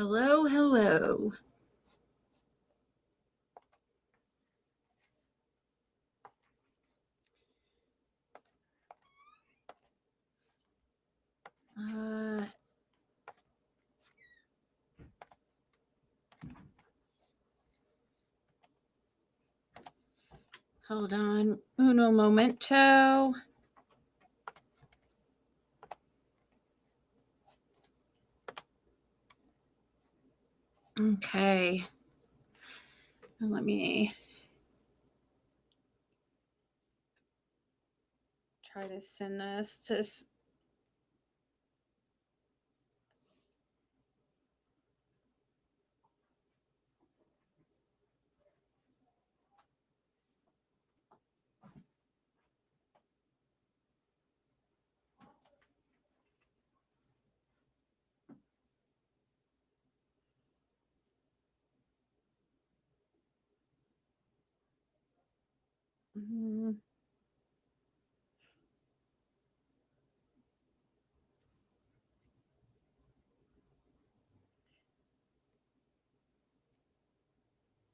Hello, hello. Hold on uno momento. Okay. Let me try to send this to...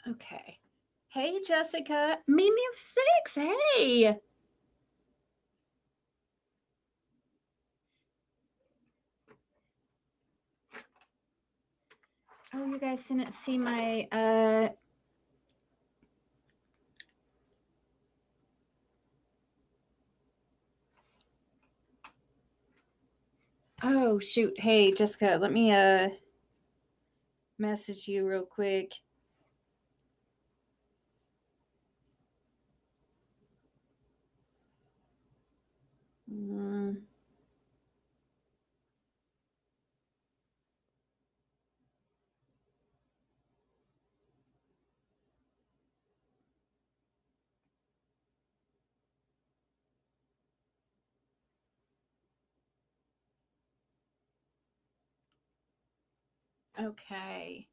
Okay. Hey, Jessica. Mimi of 6. Hey. Oh, you guys didn't see my Oh, shoot. Hey, Jessica, let me message you real quick. Okay.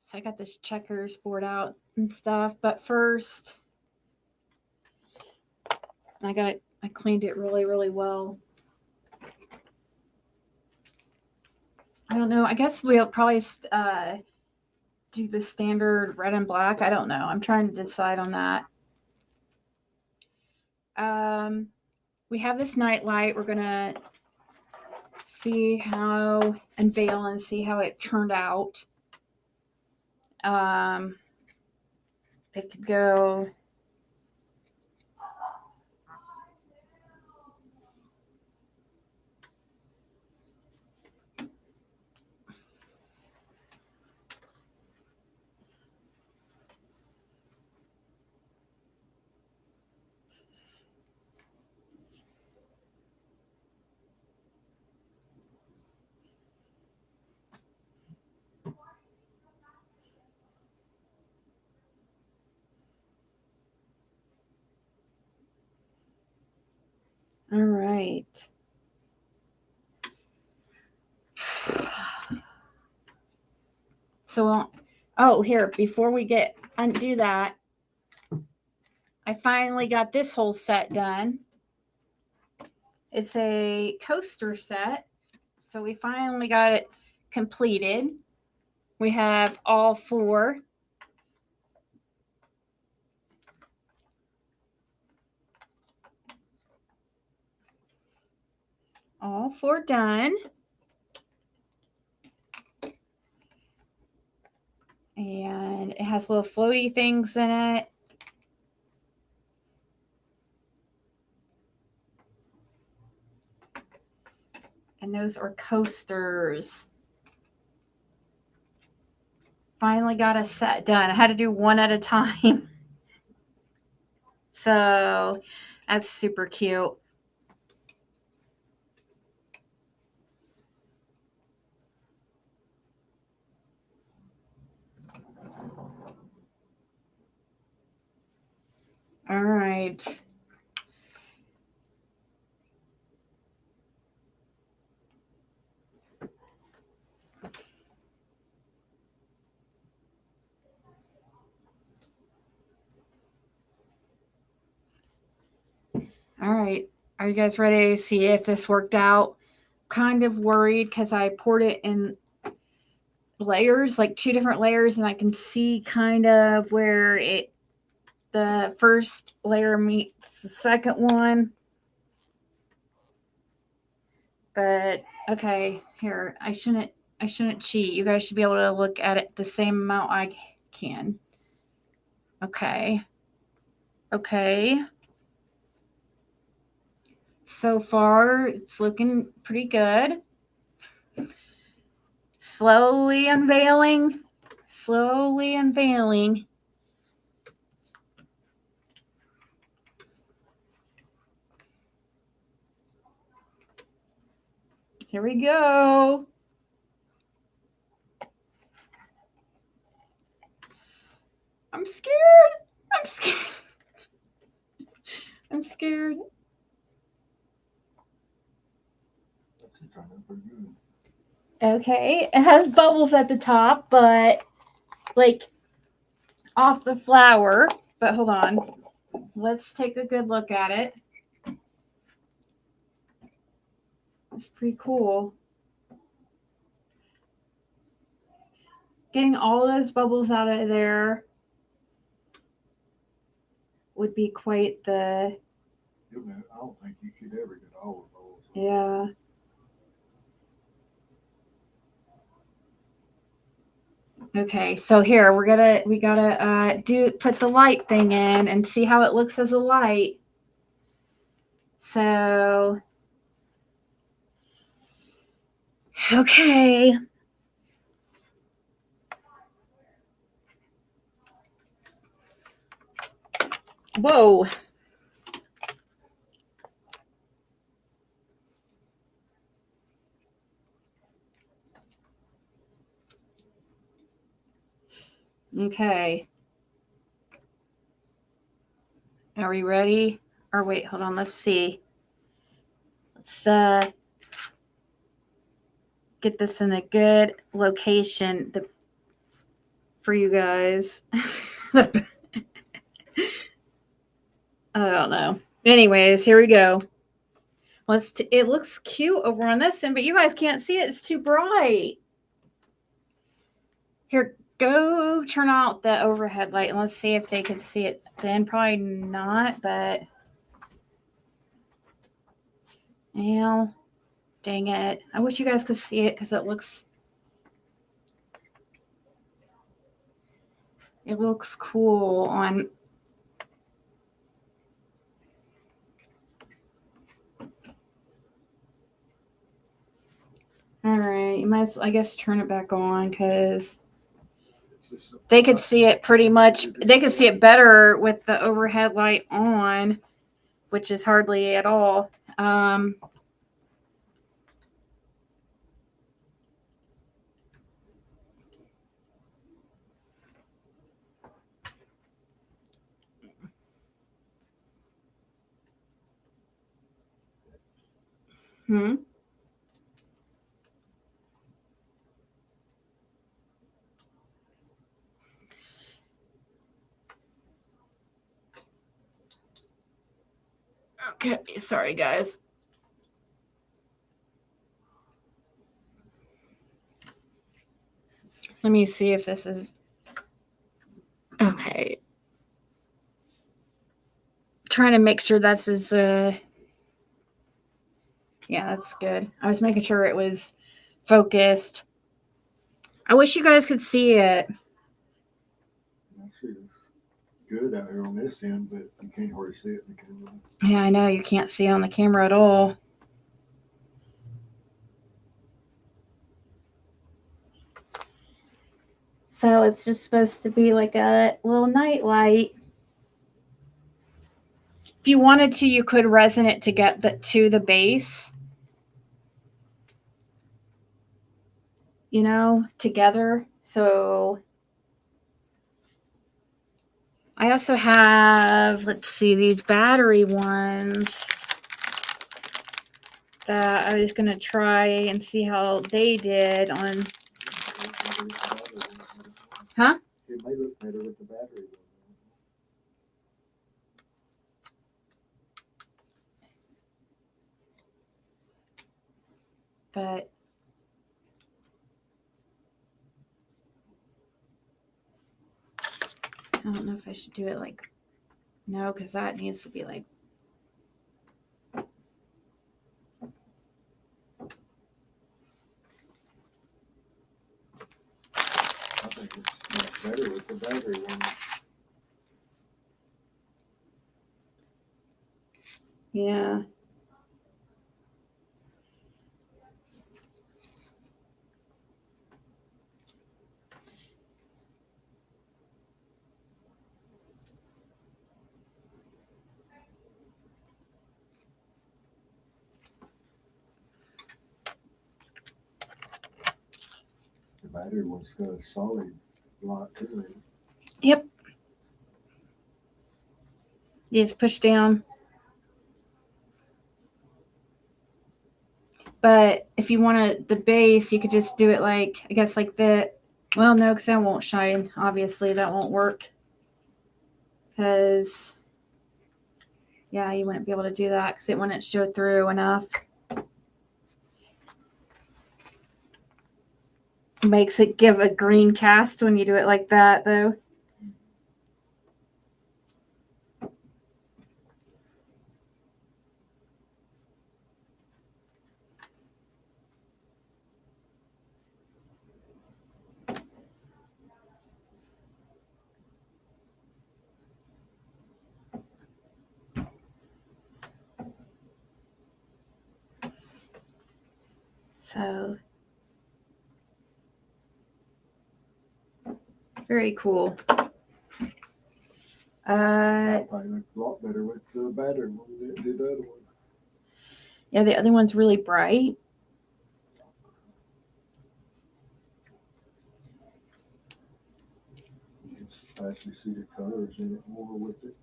So I got this checkers board out and stuff, but first I cleaned it really, really well. I don't know. I guess we'll probably do the standard red and black. I don't know. I'm trying to decide on that. We have this Nightlight. We're going to see how, unveil and see how it turned out. It could go... All right. So, here, before we undo that, I finally got this whole set done. It's a coaster set. So we finally got it completed. We have all 4. All 4 done. And it has little floaty things in it. And those are coasters. Finally got a set done. I had to do one at a time. So that's super cute. All right. All right. Are you guys ready to see if this worked out? Kind of worried because I poured it in layers, like 2 different layers, and I can see kind of where the first layer meets the second one. But okay, here, I shouldn't cheat. You guys should be able to look at it the same amount I can. Okay. So far, it's looking pretty good. Slowly unveiling. Here we go. I'm scared. Okay, it has bubbles at the top, but like off the flower. But hold on. Let's take a good look at it. It's pretty cool. Getting all those bubbles out of there would be quite the... I don't think you could ever get all the bubbles. Yeah. Okay, so here we gotta put the light thing in and see how it looks as a light. So okay. Whoa. Okay. Are we ready? Or wait, hold on, let's see. Let's get this in a good location for you guys. I don't know. Anyways, here we go. It looks cute over on this end, but you guys can't see it. It's too bright. Here, go turn out the overhead light and let's see if they can see it then. Probably not, but... Well, dang it. I wish you guys could see it because it looks cool on... All right, you might as well, I guess, turn it back on because they could see it pretty much. They could see it better with the overhead light on, which is hardly at all. Okay, sorry guys. Let me see if this is okay. Trying to make sure this is yeah, that's good. I was making sure it was focused. I wish you guys could see it. Actually, it's good out here on this end, but you can't hardly see it in the camera. Yeah, I know you can't see it on the camera at all. So it's just supposed to be like a little nightlight. If you wanted to, you could resin it to get to the base. You know, together. So I also have, let's see, these battery ones that I was going to try and see how they did on. Huh? It may look better with the battery. but I don't know if I should do it like, no, because that needs to be like, I think it's much better with the battery one. yeah. The battery one's got a solid lot to it. Yep. You just push down. But if you want the base, you could just do it like, I guess like that. Well, no, because that won't shine. Obviously, that won't work. Because, yeah, you wouldn't be able to do that because it wouldn't show through enough. Makes it give a green cast when you do it like that, though. So, very cool. That probably looked a lot better with the battery one than it did the other one. Yeah, the other one's really bright. You can actually see the colors in it more with it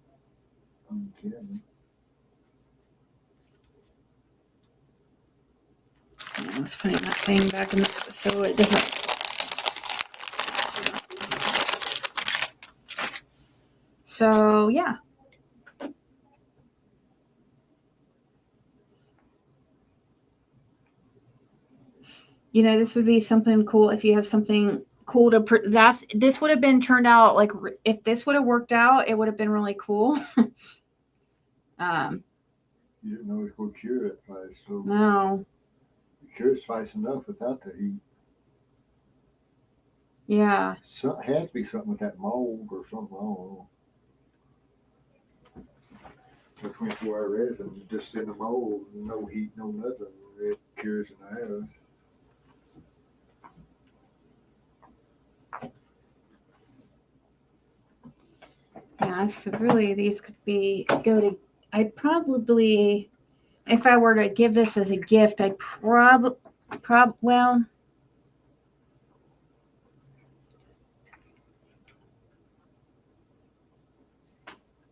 on camera. I was putting that thing back in so it doesn't. So, yeah. You know, this would be something cool if you have something cool to this would have been turned out like, if this would have worked out, it would have been really cool. You didn't know it's going to cure it fast, so No. it cures fast enough without the heat. Yeah. So, it has to be something with that mold or something, I don't know. The 24-hour resin, just in the mold, no heat, no nothing. It cures in the house. Yeah, so really these could I'd probably, if I were to give this as a gift, I'd well,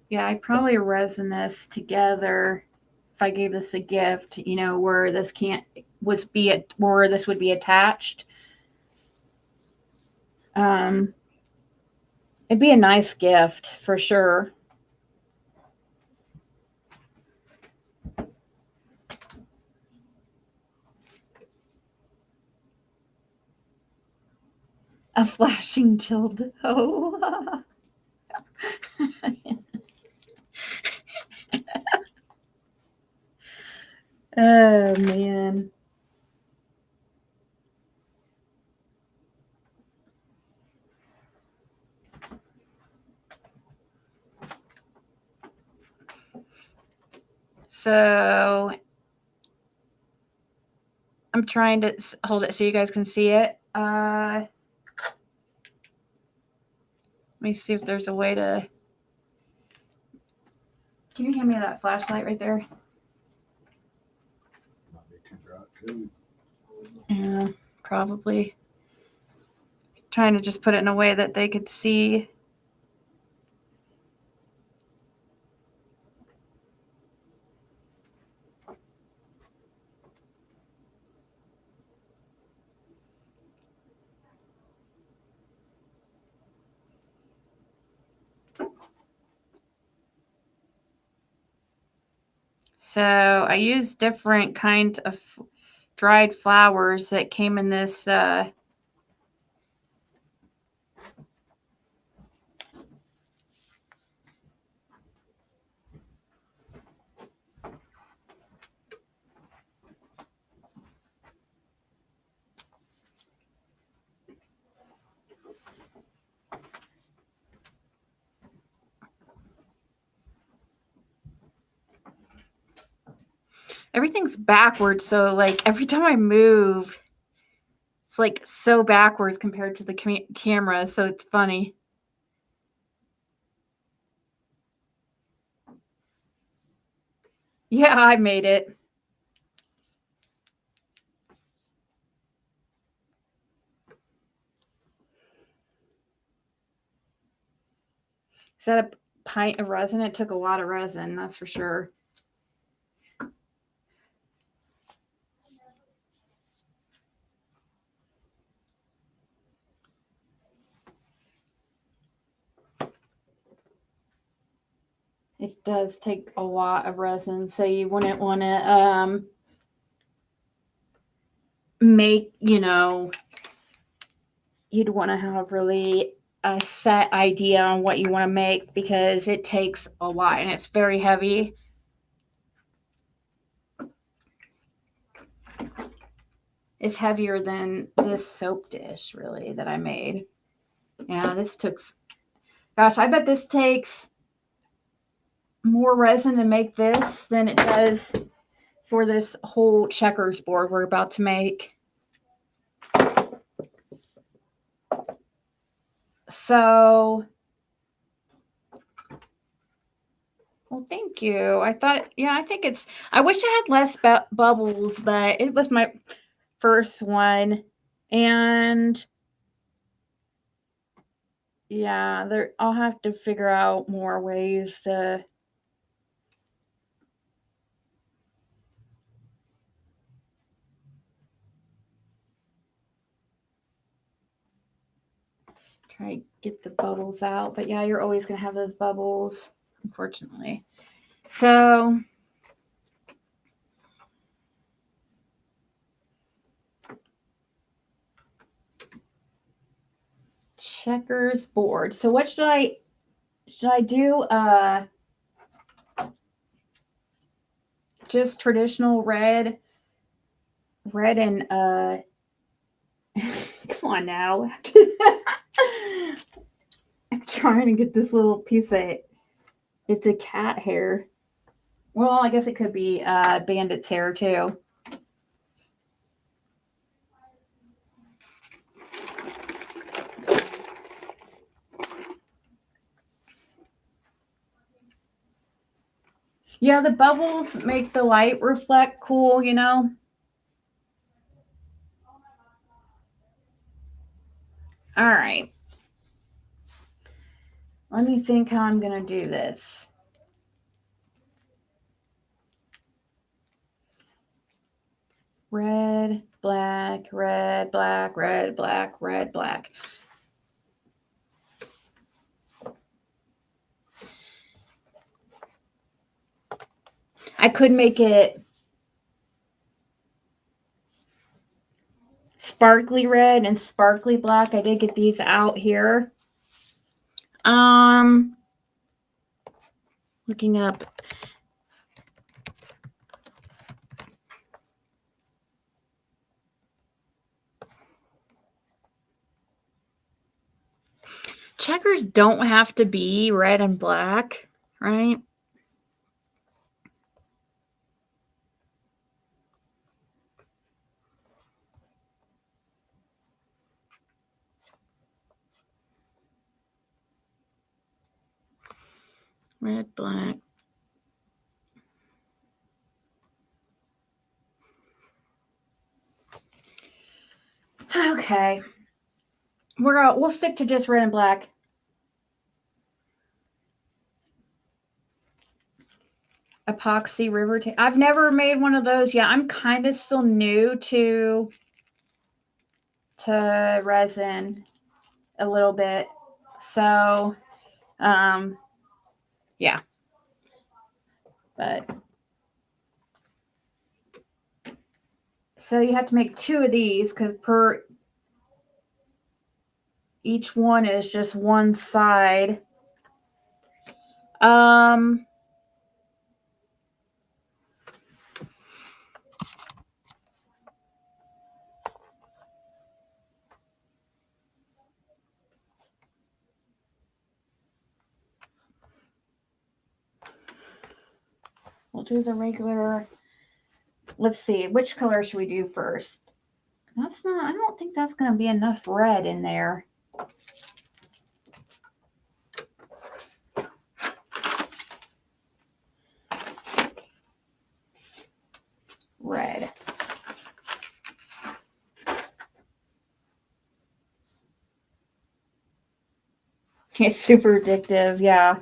yeah, I'd probably resin this together if I gave this a gift, you know, where this where this would be attached. It'd be a nice gift for sure. A flashing dildo. Oh man. So I'm trying to hold it so you guys can see it. Let me see if there's a way to. Can you hand me that flashlight right there? Might be too bright too. Yeah, probably. Trying to just put it in a way that they could see. So I use different kinds of dried flowers that came in this everything's backwards, so like every time I move, it's like so backwards compared to the camera, so it's funny. Yeah, I made it. Is that a pint of resin? It took a lot of resin, that's for sure. It does take a lot of resin, so you wouldn't want to make, you'd want to have really a set idea on what you want to make because it takes a lot and it's very heavy. It's heavier than this soap dish, really, that I made. Yeah, this took, gosh, I bet this takes more resin to make this than it does for this whole checkers board we're about to make. So, well, thank you. I think it's, I wish I had less bubbles, but it was my first one. And yeah, I'll have to figure out more ways to try to get the bubbles out. But yeah, you're always going to have those bubbles, unfortunately. So checkers board. So what should I do? Just traditional red and come on now. I'm trying to get this little piece of, it's a cat hair. Well, I guess it could be bandit's hair too. Yeah, the bubbles make the light reflect cool, All right. Let me think how I'm going to do this. Red, black, red, black, red, black, red, black. I could make it sparkly red and sparkly black. I did get these out here. Looking up. Checkers don't have to be red and black, right? Red, black. Okay. We'll stick to just red and black. Epoxy river tape. I've never made one of those yet. I'm kind of still new to resin a little bit. So, yeah. But So you have to make 2 of these because per each one is just one side. We'll do the regular. Let's see, which color should we do first? That's not, I don't think that's going to be enough red in there. Red. It's super addictive, yeah.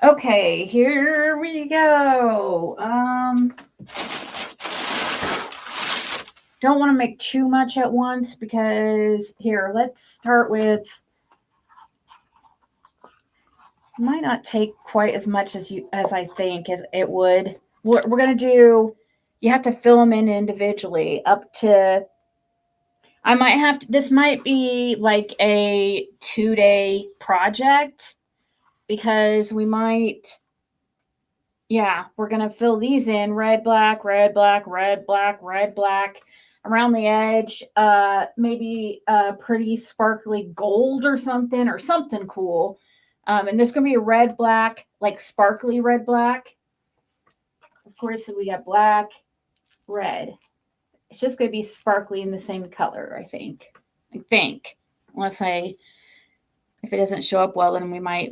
Okay, here we go. Don't want to make too much at once because here, let's start with, might not take quite as much as I think as it would. We're going to do, you have to fill them in individually up to, I might have to, this might be like a 2-day project because we might, yeah, we're going to fill these in red, black, red, black, red, black, red, black around the edge. Maybe pretty sparkly gold or something cool. And this is going to be a red, black, like sparkly red, black. Of course, we got black, red. It's just going to be sparkly in the same color, I think. Unless if it doesn't show up well, then we might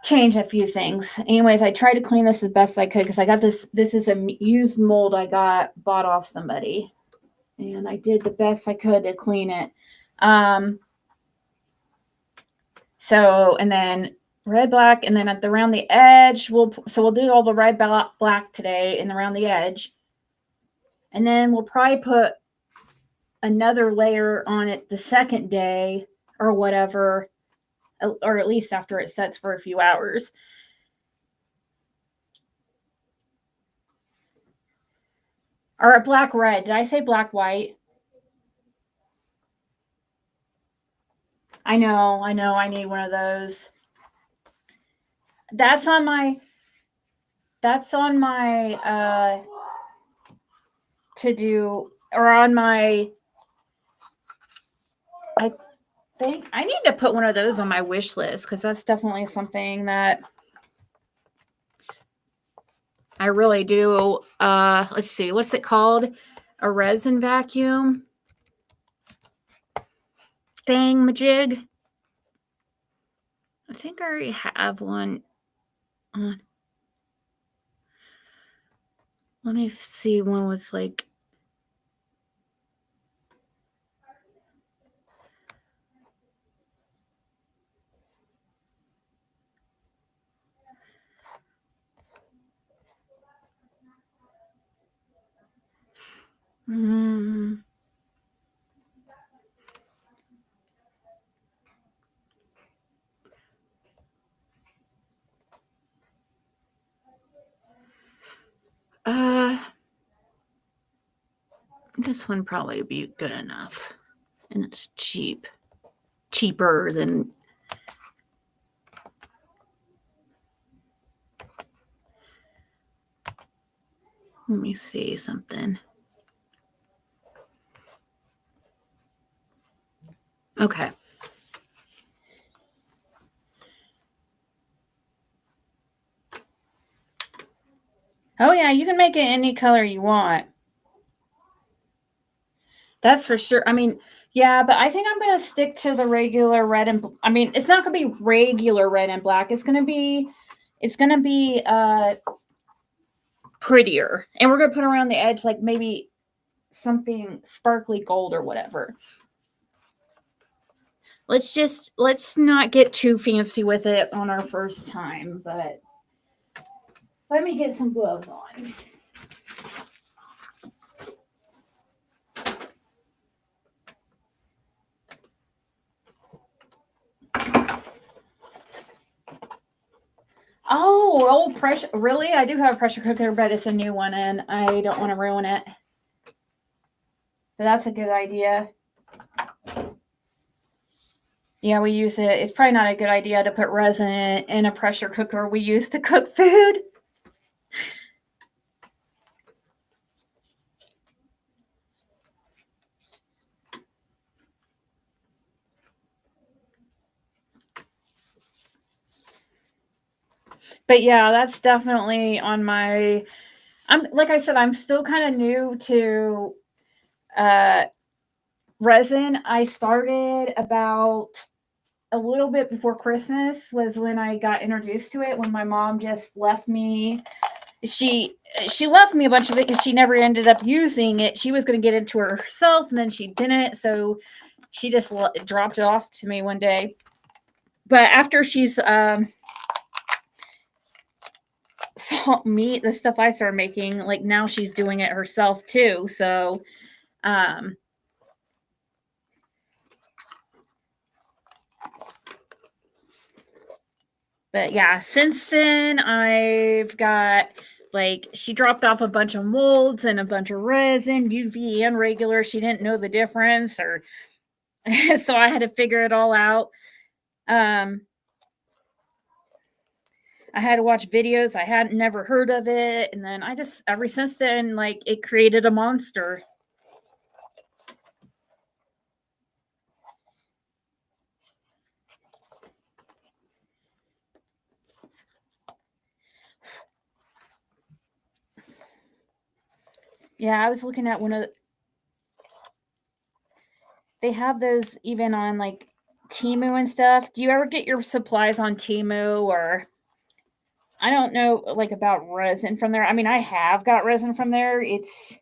change a few things. Anyways, I tried to clean this as best I could because I got this is a used mold I bought off somebody. And I did the best I could to clean it. So, and then red, black, and then around the edge, we'll do all the red, black today and around the edge. And then we'll probably put another layer on it the second day or whatever, or at least after it sets for a few hours. Or black, red. Did I say black, white? I know. I need one of those. That's on my to do, or on my, I think I need to put one of those on my wish list because that's definitely something that I really do. Let's see, what's it called? A resin vacuum thing majig. I think I already have one on. Let me see one with like, this one probably would be good enough. And it's cheaper than. Let me see something. Okay. Oh yeah, you can make it any color you want. That's for sure. I mean, yeah, but I think I'm going to stick to the regular red and I mean, it's not going to be regular red and black. It's going to be prettier. And we're going to put around the edge like maybe something sparkly gold or whatever. Let's not get too fancy with it on our first time, but let me get some gloves on. Oh, Oh, old pressure. Really? I do have a pressure cooker, but it's a new one and I don't want to ruin it. But that's a good idea. Yeah, we use it. It's probably not a good idea to put resin in a pressure cooker we use to cook food. But yeah, that's definitely on my. I'm like I said, I'm still kind of new to resin. I started about a little bit before Christmas was when I got introduced to it. When my mom just left me, she left me a bunch of it because she never ended up using it. She was going to get into it herself, and then she didn't. So she just dropped it off to me one day. But after she's saw me the stuff I started making, like now she's doing it herself too. So but yeah, since then I've got like she dropped off a bunch of molds and a bunch of resin, UV and regular. She didn't know the difference, or so I had to figure it all out. I had to watch videos. I hadn't never heard of it, and then I just ever since then, like it created a monster. Yeah, I was looking at one of. They have those even on like Temu and stuff. Do you ever get your supplies on Temu, or I don't know like about resin from there? I mean, I have got resin from there. It's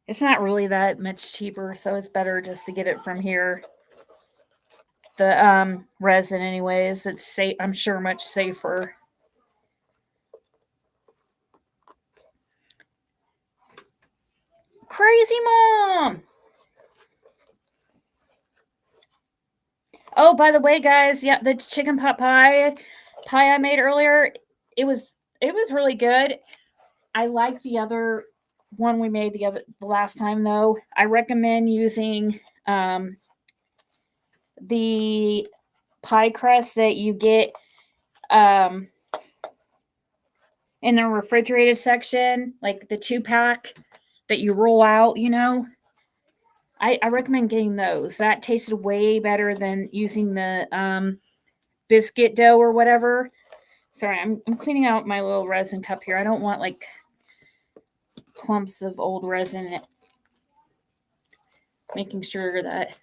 it's not really that much cheaper, so it's better just to get it from here. The resin anyways, it's safe, I'm sure much safer. Crazy mom. Oh, by the way, guys, yeah, the chicken pot pie I made earlier, it was really good. I like the other one we made the last time though. I recommend using the pie crust that you get um, in the refrigerated section, like the 2-pack that you roll out. I recommend getting those. That tasted way better than using the biscuit dough or whatever. Sorry, I'm cleaning out my little resin cup here. I don't want like clumps of old resin in it. Making sure that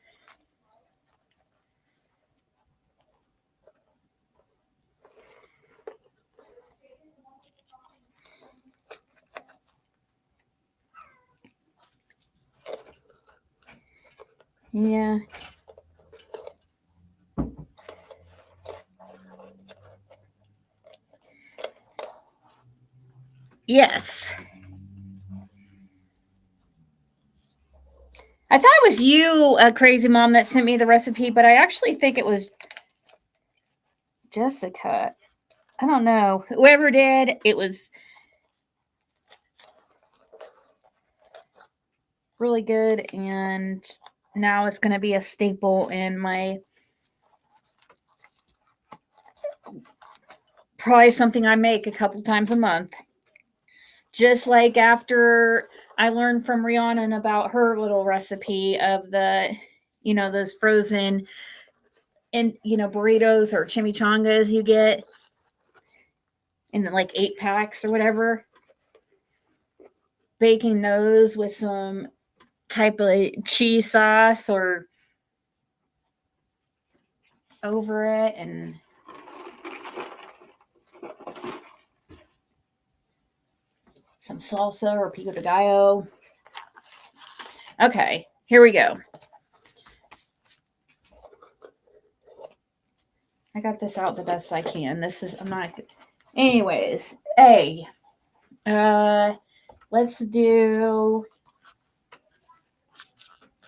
yeah. Yes. I thought it was you, a crazy mom, that sent me the recipe, but I actually think it was Jessica. I don't know. Whoever did, it was really good, and now it's going to be a staple in my probably something I make a couple times a month. Just like after I learned from Rhiannon about her little recipe of those frozen and burritos or chimichangas you get in like 8-packs or whatever. Baking those with some type of cheese sauce or over it, and some salsa or pico de gallo. Okay, here we go. I got this out the best I can. I'm not. Anyways, let's do.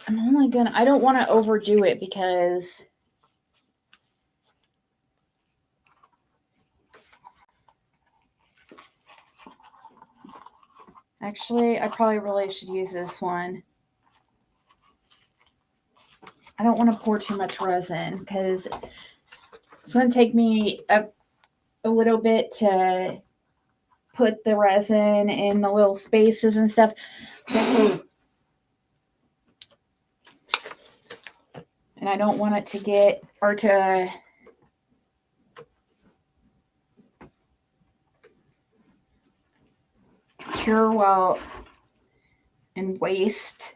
I don't want to overdo it because Actually, I probably really should use this one. I don't want to pour too much resin because it's going to take me a little bit to put the resin in the little spaces and stuff. And I don't want it to get or to cure well and waste.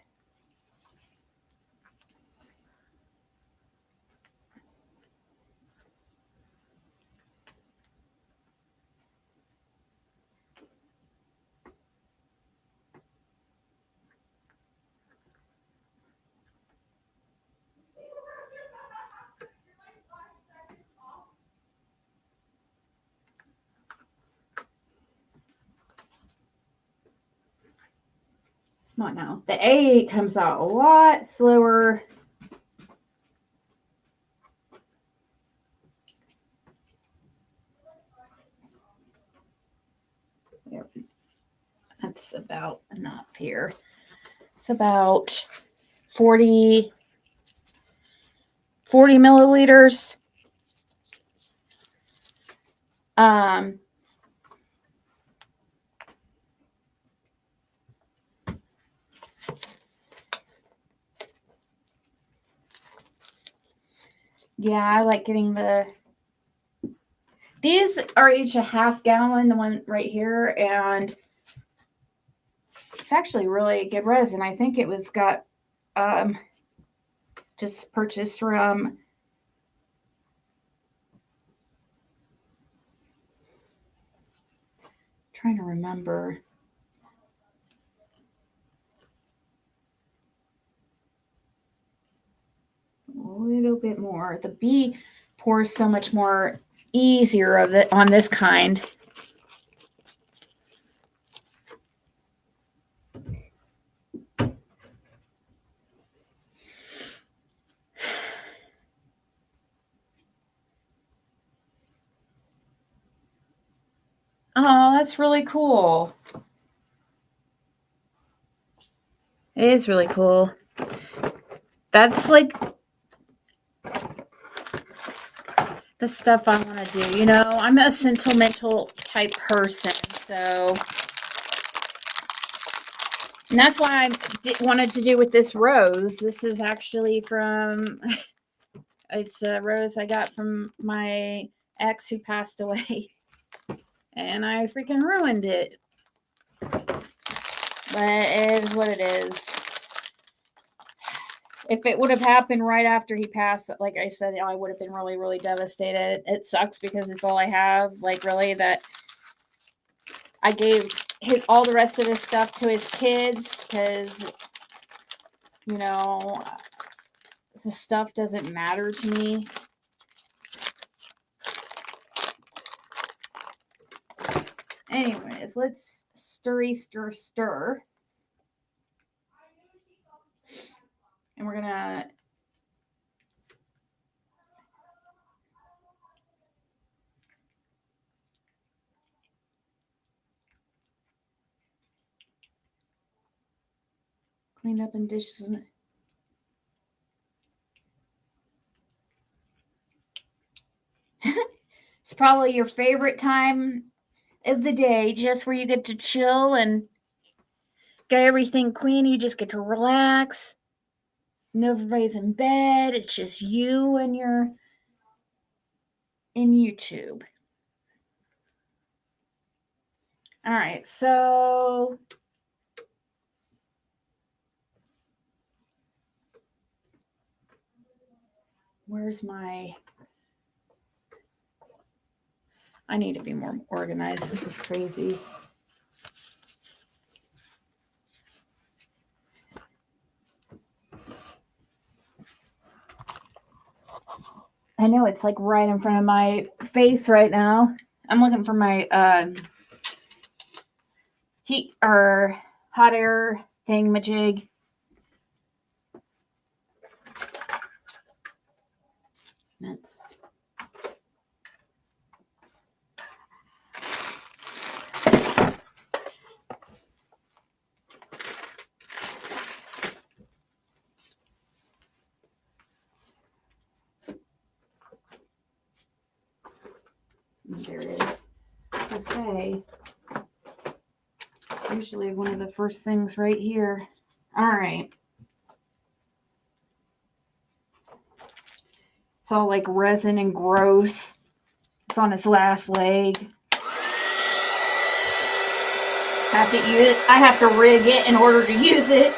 Come on now. The A comes out a lot slower. That's about enough here. It's about 40 milliliters. Yeah, I like getting these are each a half gallon, the one right here, and it's actually really good resin. I think it was got just purchased from trying to remember. A little bit more. The B pours so much more easier of it on this kind. Oh, that's really cool. It is really cool. That's like the stuff I want to do. You know, I'm a sentimental type person, so. And that's why I wanted to do with this rose. This is actually from, it's a rose I got from my ex who passed away. And I freaking ruined it. But it is what it is. If it would have happened right after he passed, like I said, I would have been really, really devastated. It sucks because it's all I have. Like, really, that I gave all the rest of his stuff to his kids because, you know, the stuff doesn't matter to me. Anyways, let's stir. And we're going to clean up and dishes. It's probably your favorite time of the day, just where you get to chill and get everything clean. You just get to relax. No, everybody's in bed. It's just you and you're in YouTube. All right, so where's my... I need to be more organized. This is crazy. I know it's like right in front of my face right now. I'm looking for my heat or hot air thingamajig. That's there is to say. Usually one of the first things right here. All right. It's all like resin and gross. It's on its last leg. I have to rig it in order to use it.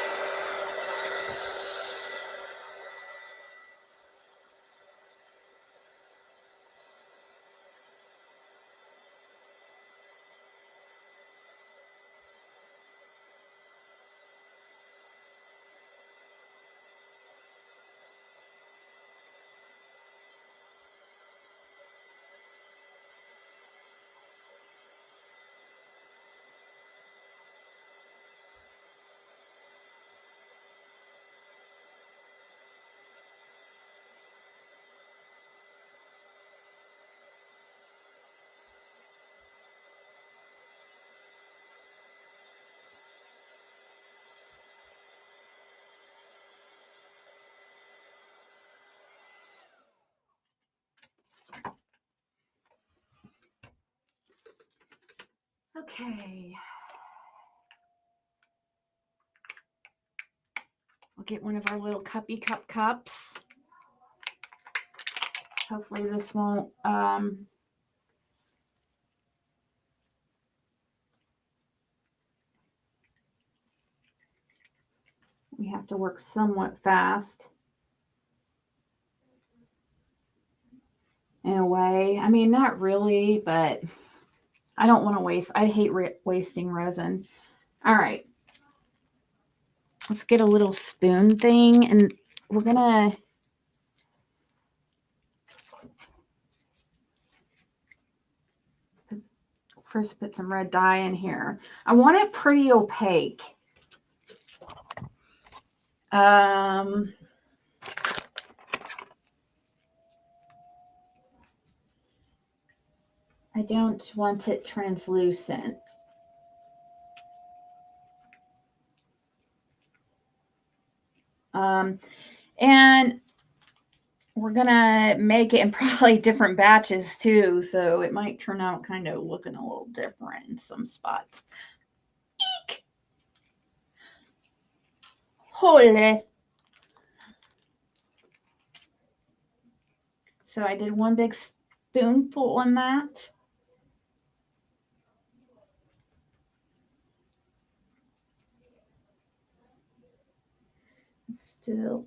Okay. We'll get one of our little cuppy cups. Hopefully this won't we have to work somewhat fast in a way. I mean, not really, but I don't want to waste. I hate wasting resin. All right. Let's get a little spoon thing, and we're going to first put some red dye in here. I want it pretty opaque. I don't want it translucent. And we're gonna make it in probably different batches too, so it might turn out kind of looking a little different in some spots. Eek! Holy! So I did one big spoonful in that. Still.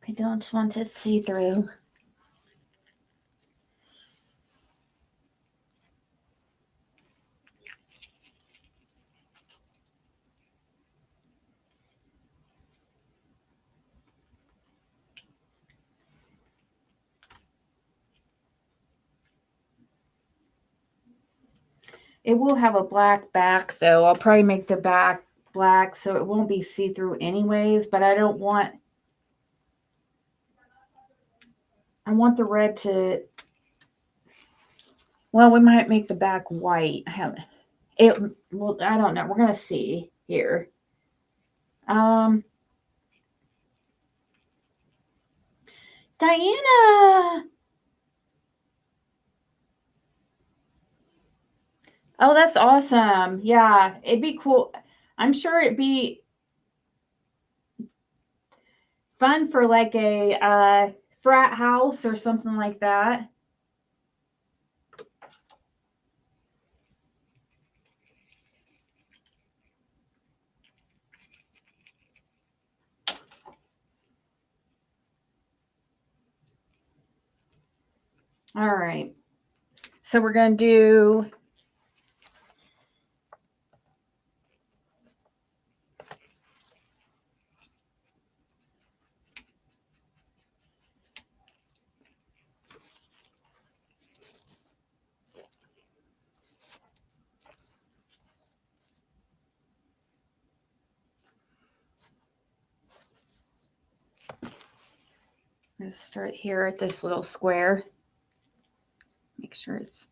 I don't want it see-through. It will have a black back though. I'll probably make the back black so it won't be see-through anyways, but I don't want, I want the red to, well, we might make the back white. Well, I don't know. We're going to see here. Diana. Oh, that's awesome. Yeah, it'd be cool. I'm sure it'd be fun for like a frat house or something like that. All right. So we're going to do start here at this little square. Make sure it's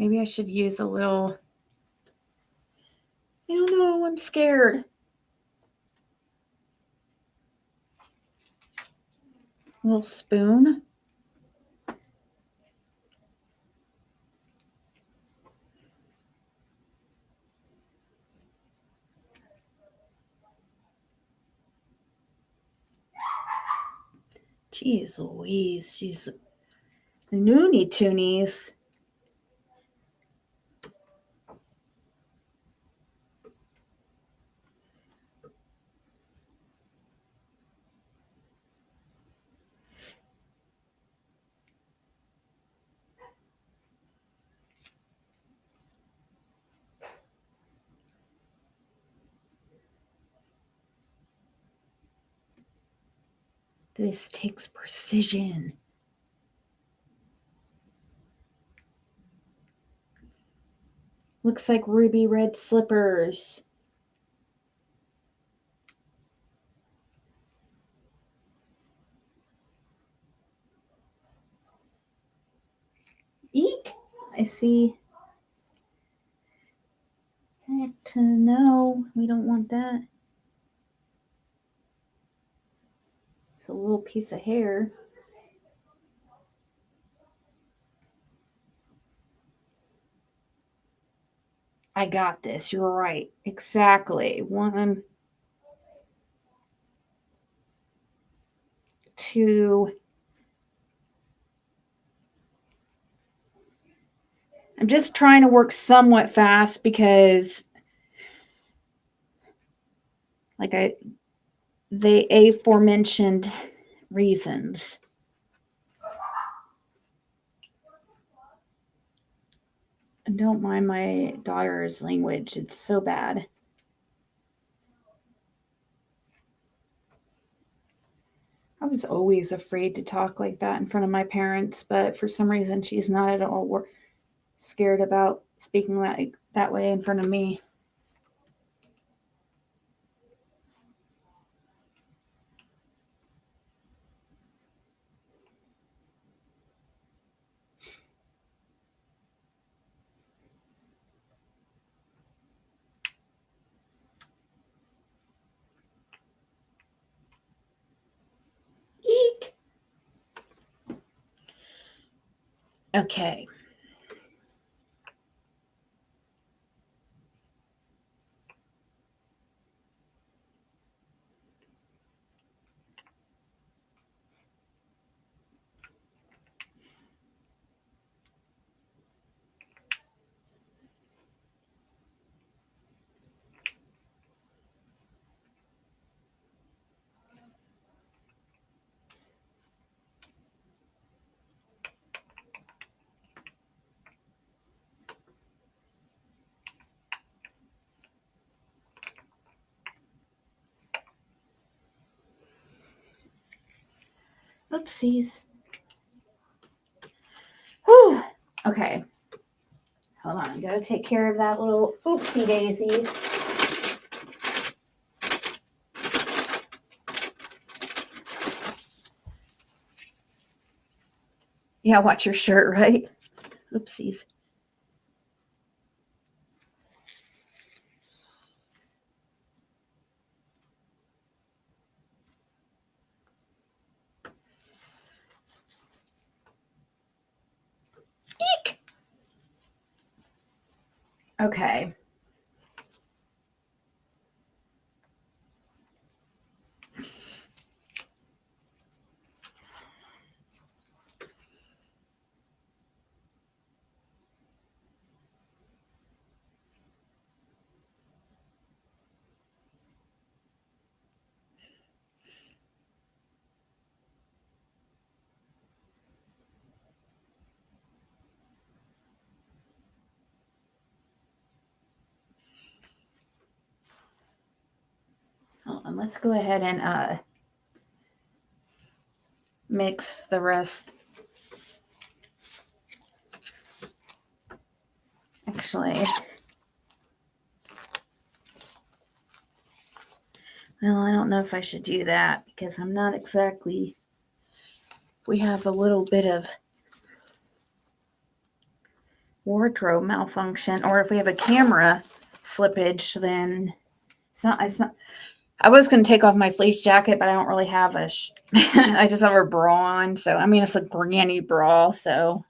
Maybe I should use a little, I don't know, I'm scared. A little spoon. Jeez Louise, she's Looney Toonies. This takes precision. Looks like ruby red slippers. Eek! I see. Heck to no, we don't want that. It's a little piece of hair. I got this. You're right. Exactly. 1, 2. I'm just trying to work somewhat fast because like the aforementioned reasons. And don't mind my daughter's language. It's so bad. I was always afraid to talk like that in front of my parents, but for some reason she's not at all scared about speaking like that way in front of me. Eek. Okay. Oopsies. Whew. Okay. Hold on. I gotta take care of that little oopsie daisy. Yeah, watch your shirt, right? Oopsies. Eek. Okay. Hold on, let's go ahead and mix the rest. Actually, well, I don't know if I should do that because I'm not exactly, we have a little bit of wardrobe malfunction, or if we have a camera slippage, then it's not. I was going to take off my fleece jacket, but I don't really have I just have a bra on. So, I mean, it's a granny bra, so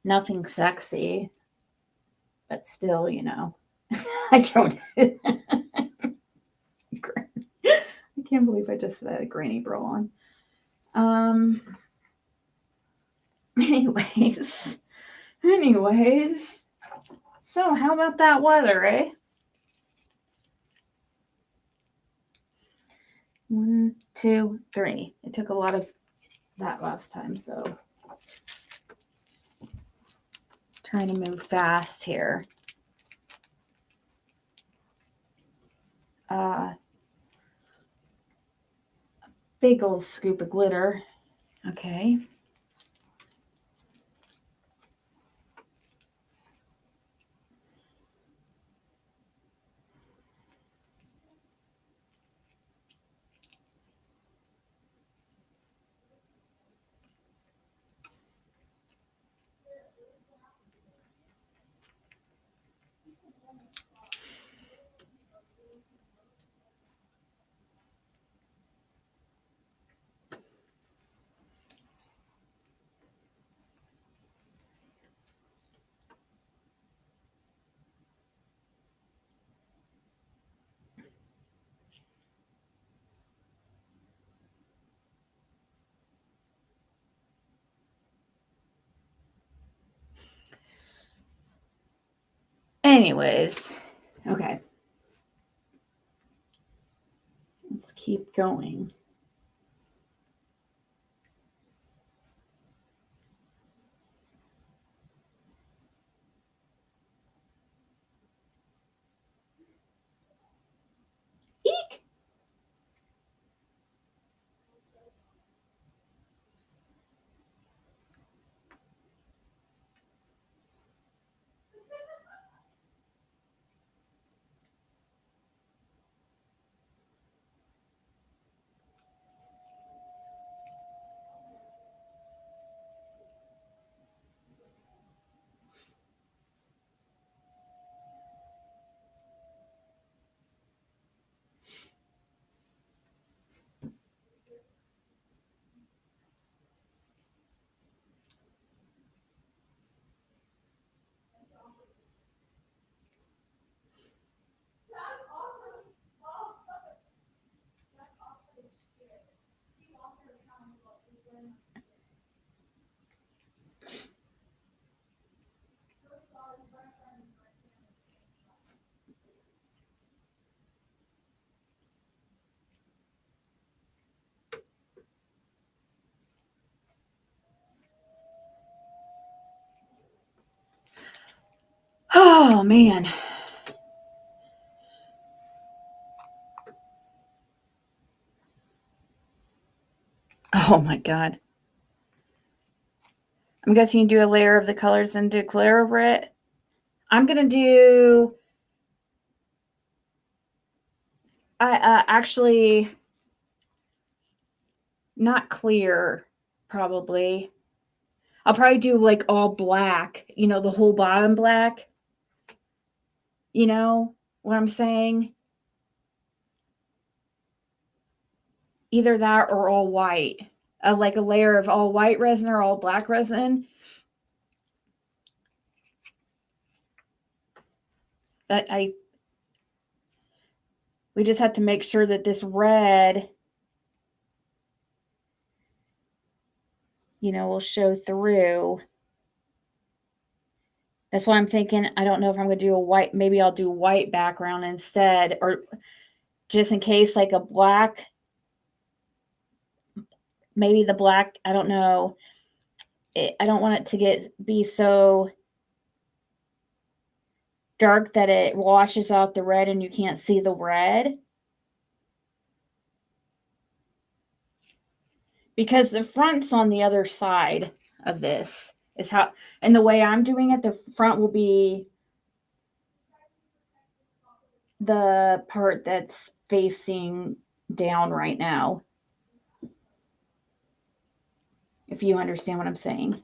nothing sexy, but still, you know, I don't. I can't believe I just said a granny bra on. Anyways, so how about that weather, eh? 1, 2, 3. It took a lot of that last time, so trying to move fast here. Big old scoop of glitter. Okay. Anyways, okay. Let's keep going. Eek! Oh, man. Oh, my God. I'm guessing you do a layer of the colors and do clear over it. I'm going to do... actually... Not clear, probably. I'll probably do like all black, you know, the whole bottom black. You know what I'm saying? Either that or all white. Like a layer of all white resin or all black resin. We just have to make sure that this red, you know, will show through. That's why I'm thinking, I don't know if I'm going to do a white, maybe I'll do white background instead, or just in case like a black, maybe the black, I don't know. I don't want it to be so dark that it washes out the red and you can't see the red. Because the front's on the other side of this is how, and the way I'm doing it, the front will be the part that's facing down right now. If you understand what I'm saying.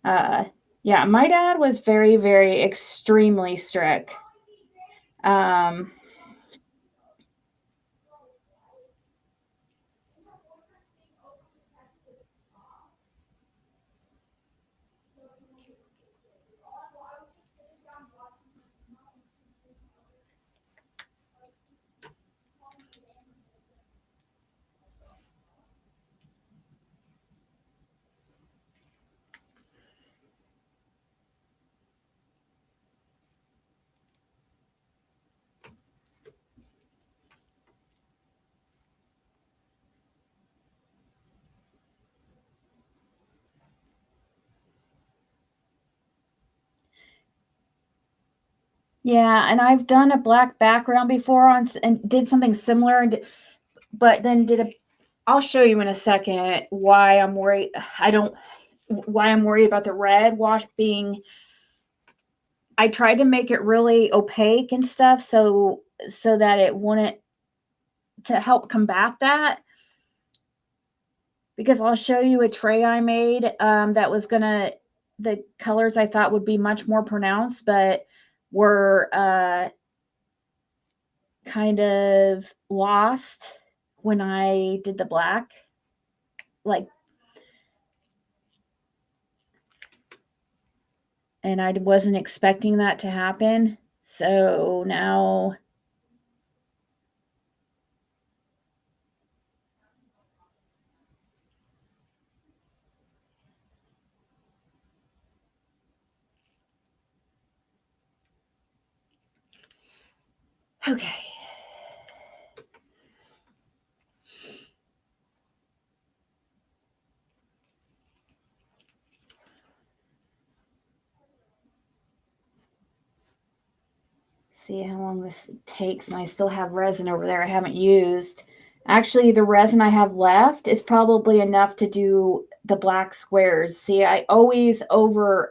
Yeah, my dad was very, very extremely strict. Um, yeah, and I've done a black background before and did something similar, but then did a. I'll show you in a second why I'm worried. Why I'm worried about the red wash being. I tried to make it really opaque and stuff, so that it wouldn't, to help combat that. Because I'll show you a tray I made that was gonna, the colors I thought would be much more pronounced, but were kind of lost when I did the black. Like, and I wasn't expecting that to happen. So now, okay. See how long this takes, and I still have resin over there I haven't used. Actually, the resin I have left is probably enough to do the black squares. See, I always over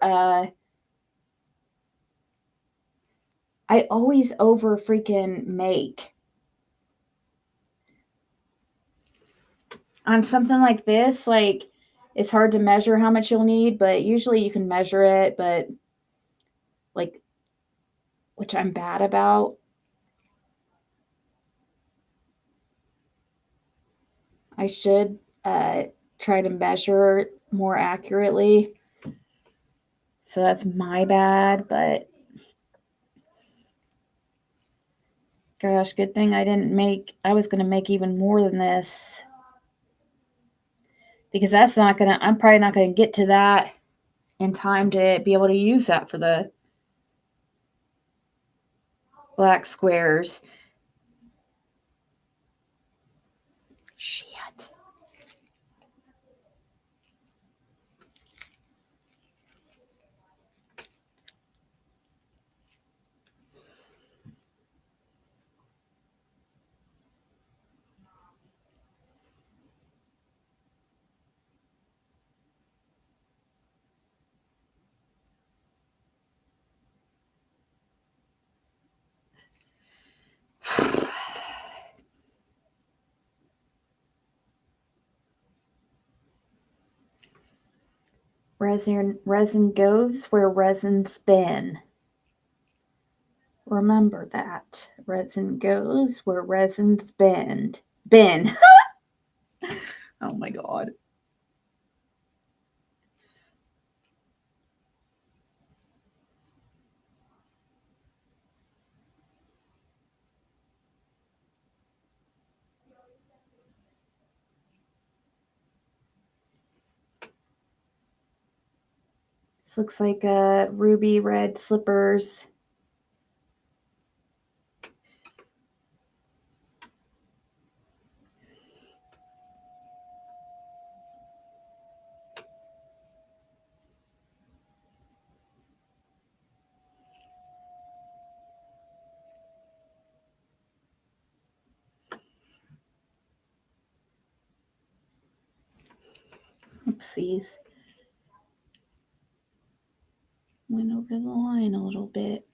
freaking make on something like this. Like, it's hard to measure how much you'll need, but usually you can measure it, but like, which I'm bad about. I should try to measure more accurately. So that's my bad, but gosh, good thing I didn't make, I was going to make even more than this. Because I'm probably not going to get to that in time to be able to use that for the black squares. Shit. Resin goes where resin's been. Remember that. Resin goes where resin's been. Oh my god. This looks like ruby red slippers. Oopsies. Went over the line a little bit.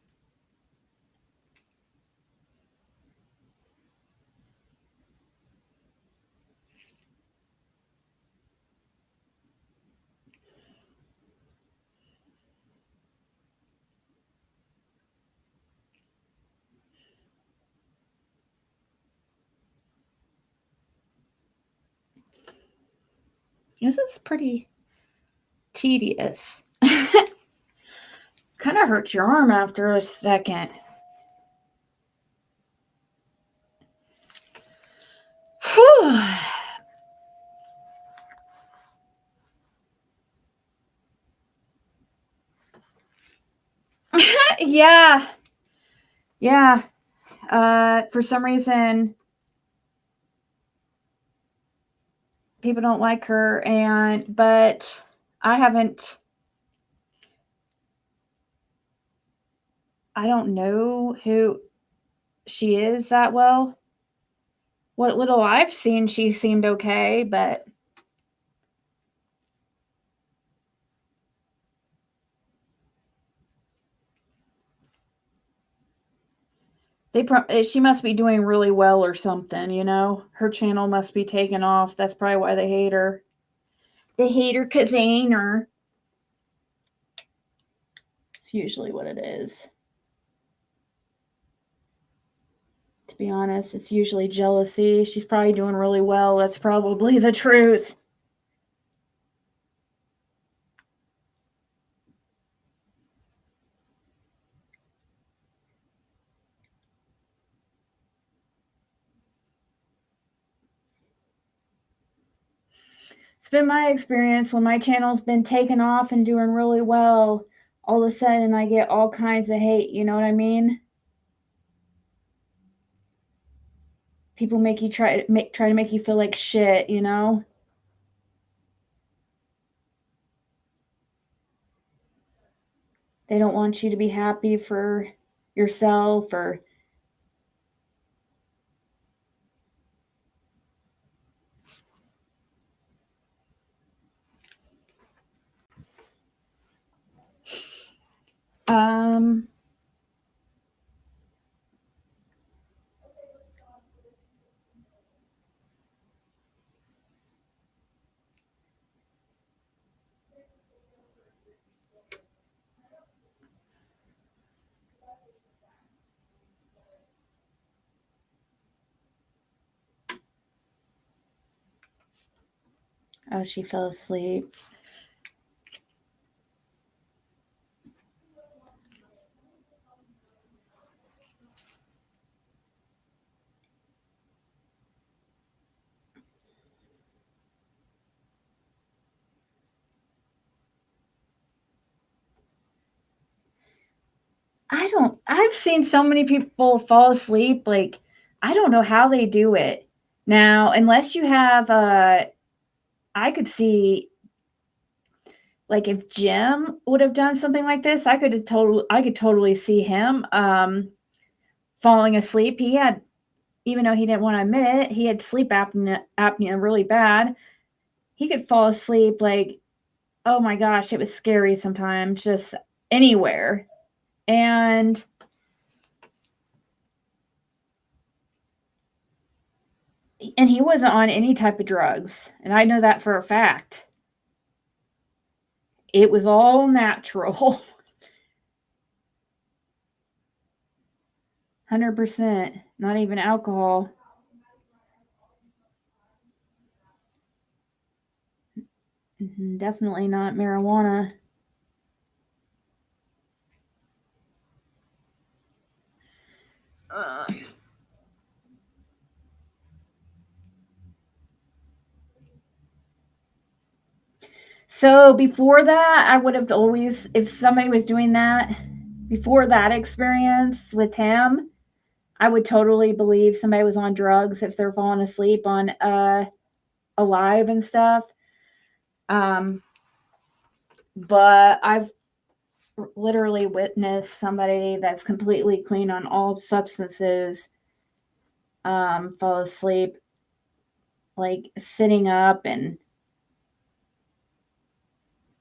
This is pretty tedious. Kind of hurts your arm after a second. Whew. Yeah. Yeah. For some reason, people don't like her, but I haven't. I don't know who she is that well. What little I've seen, she seemed okay, but she must be doing really well or something, you know? Her channel must be taking off. That's probably why they hate her. They hate her because they ain't her. It's usually what it is. To be honest, it's usually jealousy. She's probably doing really well. That's probably the truth. It's been my experience when my channel's been taken off and doing really well, all of a sudden I get all kinds of hate, you know what I mean? People make you try to make you feel like shit, you know? They don't want you to be happy for yourself or um oh, she fell asleep. I've seen so many people fall asleep, like, I don't know how they do it. Now, unless you have, I could see, like, if Jim would have done something like this, I could totally see him, falling asleep. He had, even though he didn't wanna admit it, he had sleep apnea really bad. He could fall asleep, like, oh my gosh, it was scary sometimes, just anywhere, and he wasn't on any type of drugs, and I know that for a fact. It was all natural. 100%, not even alcohol. Definitely not marijuana. So before that, I would have always, if somebody was doing that, before that experience with him, I would totally believe somebody was on drugs if they're falling asleep on alive and stuff. But I've literally witnessed somebody that's completely clean on all substances fall asleep, like sitting up, and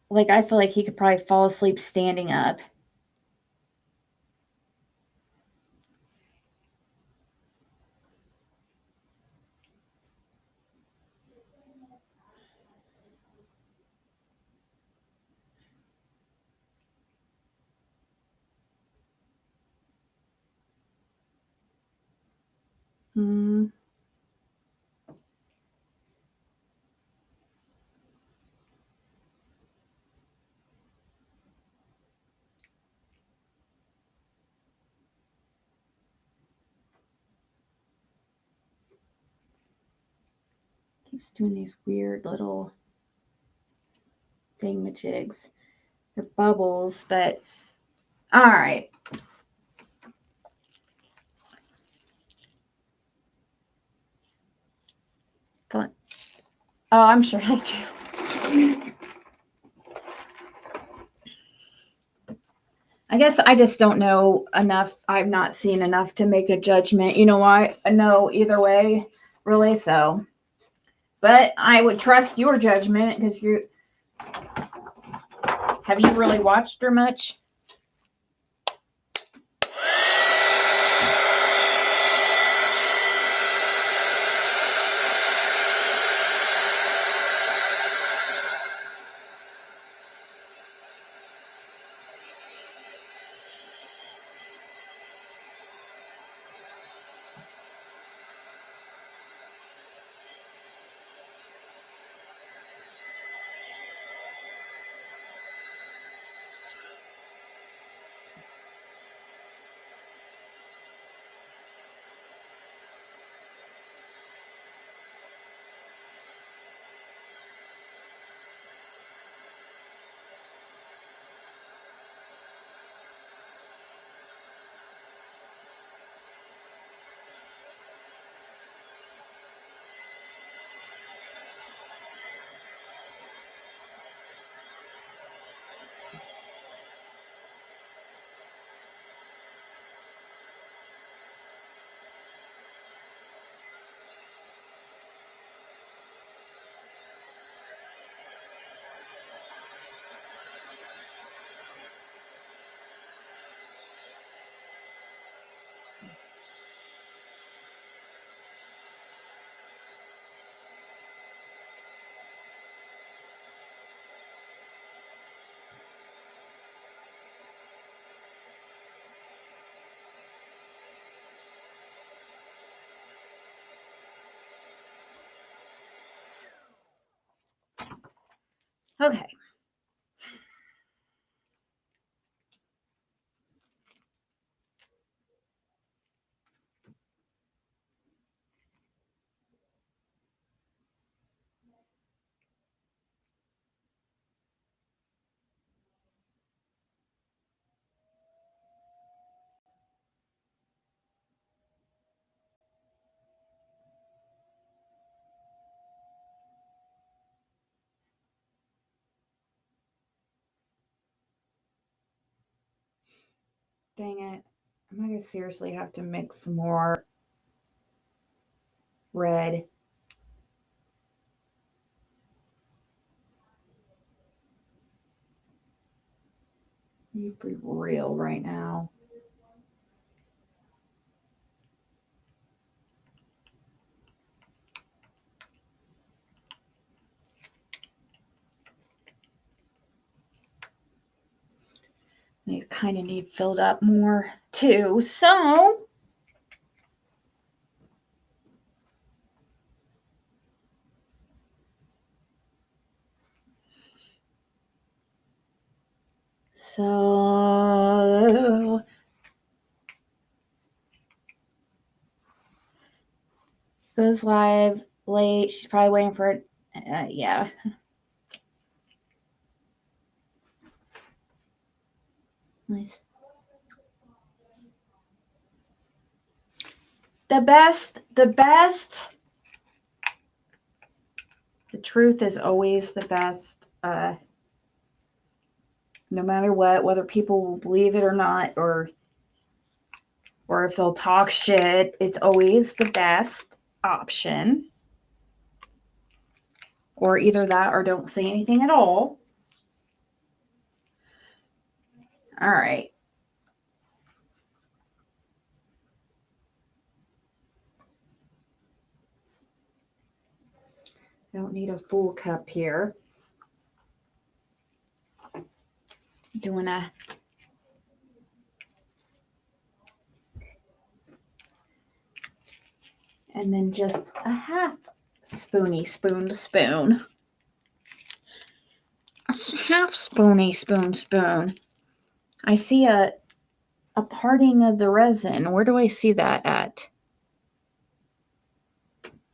like I feel like he could probably fall asleep standing up. Hmm. Just doing these weird little thingamajigs. They're bubbles, but all right. Oh, I'm sure they do. I guess I just don't know enough. I've not seen enough to make a judgment. You know why? No, either way, really. So, but I would trust your judgment because you have you really watched her much? Okay. Dang it. I'm going to seriously have to mix some more red. You be real right now. They kind of need filled up more too. So goes live late. She's probably waiting for it. Yeah. Nice. The best. The truth is always the best. No matter what, whether people will believe it or not, or if they'll talk shit, it's always the best option. Or either that or don't say anything at all. All right. I don't need a full cup here. Doing a and then just a half spoony spoon to spoon. A half spoony spoon. I see a parting of the resin. Where do I see that at?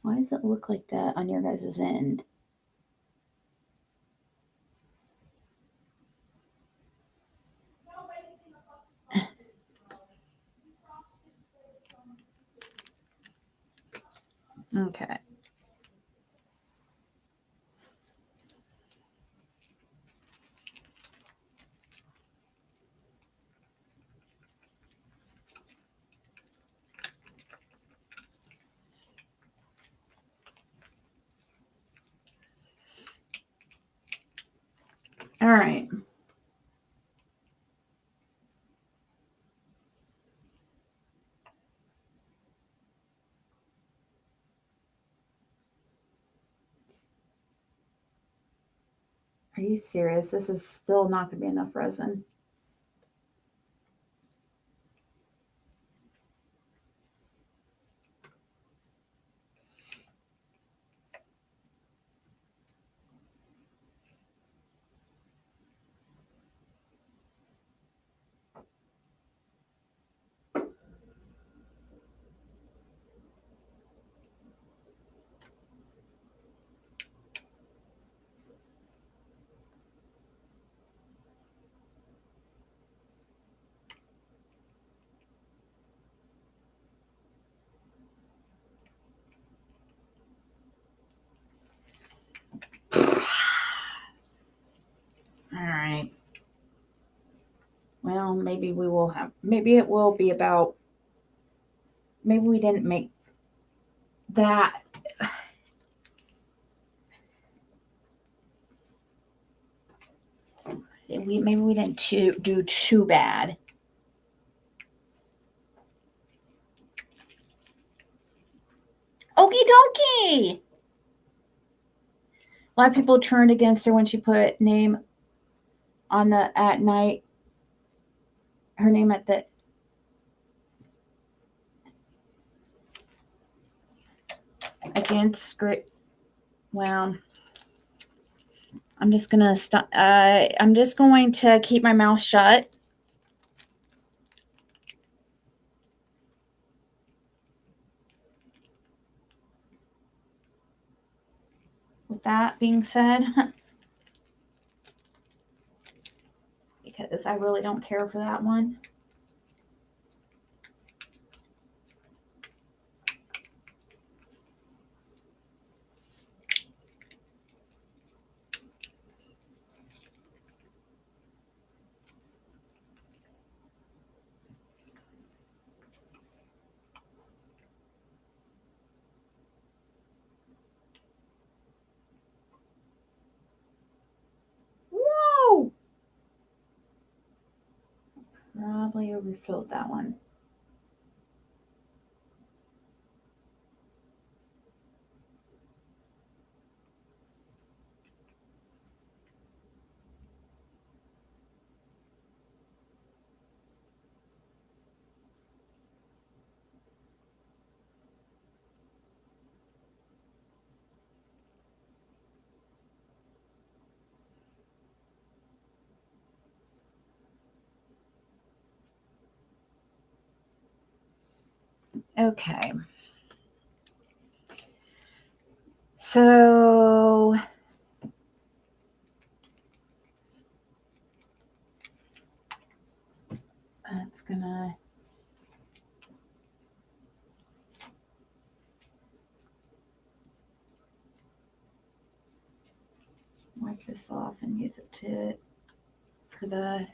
Why does it look like that on your guys' end? Okay. All right. Are you serious? This is still not going to be enough resin. All right. Well, maybe we will have, maybe it will be about, maybe we didn't make that. Maybe we didn't do too bad. Okie dokie. A lot of people turned against her when she put name on the at night. Her name at the against great. Well, I'm just gonna stop. I'm just going to keep my mouth shut. With that being said, because I really don't care for that one. Whoa! Probably overfilled that one. Okay. So that's gonna wipe this off and use it for the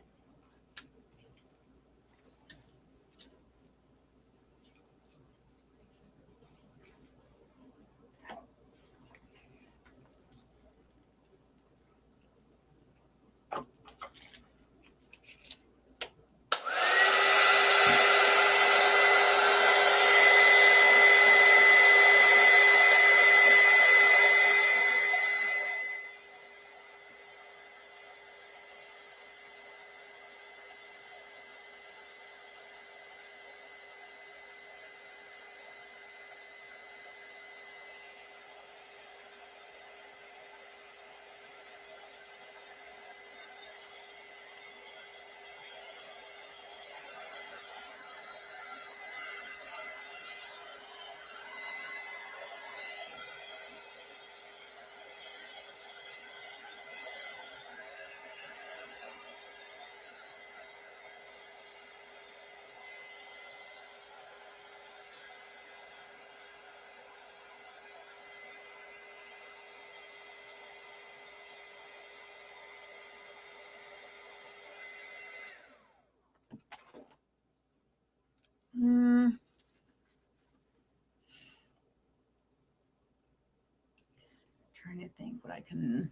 trying to think what I can.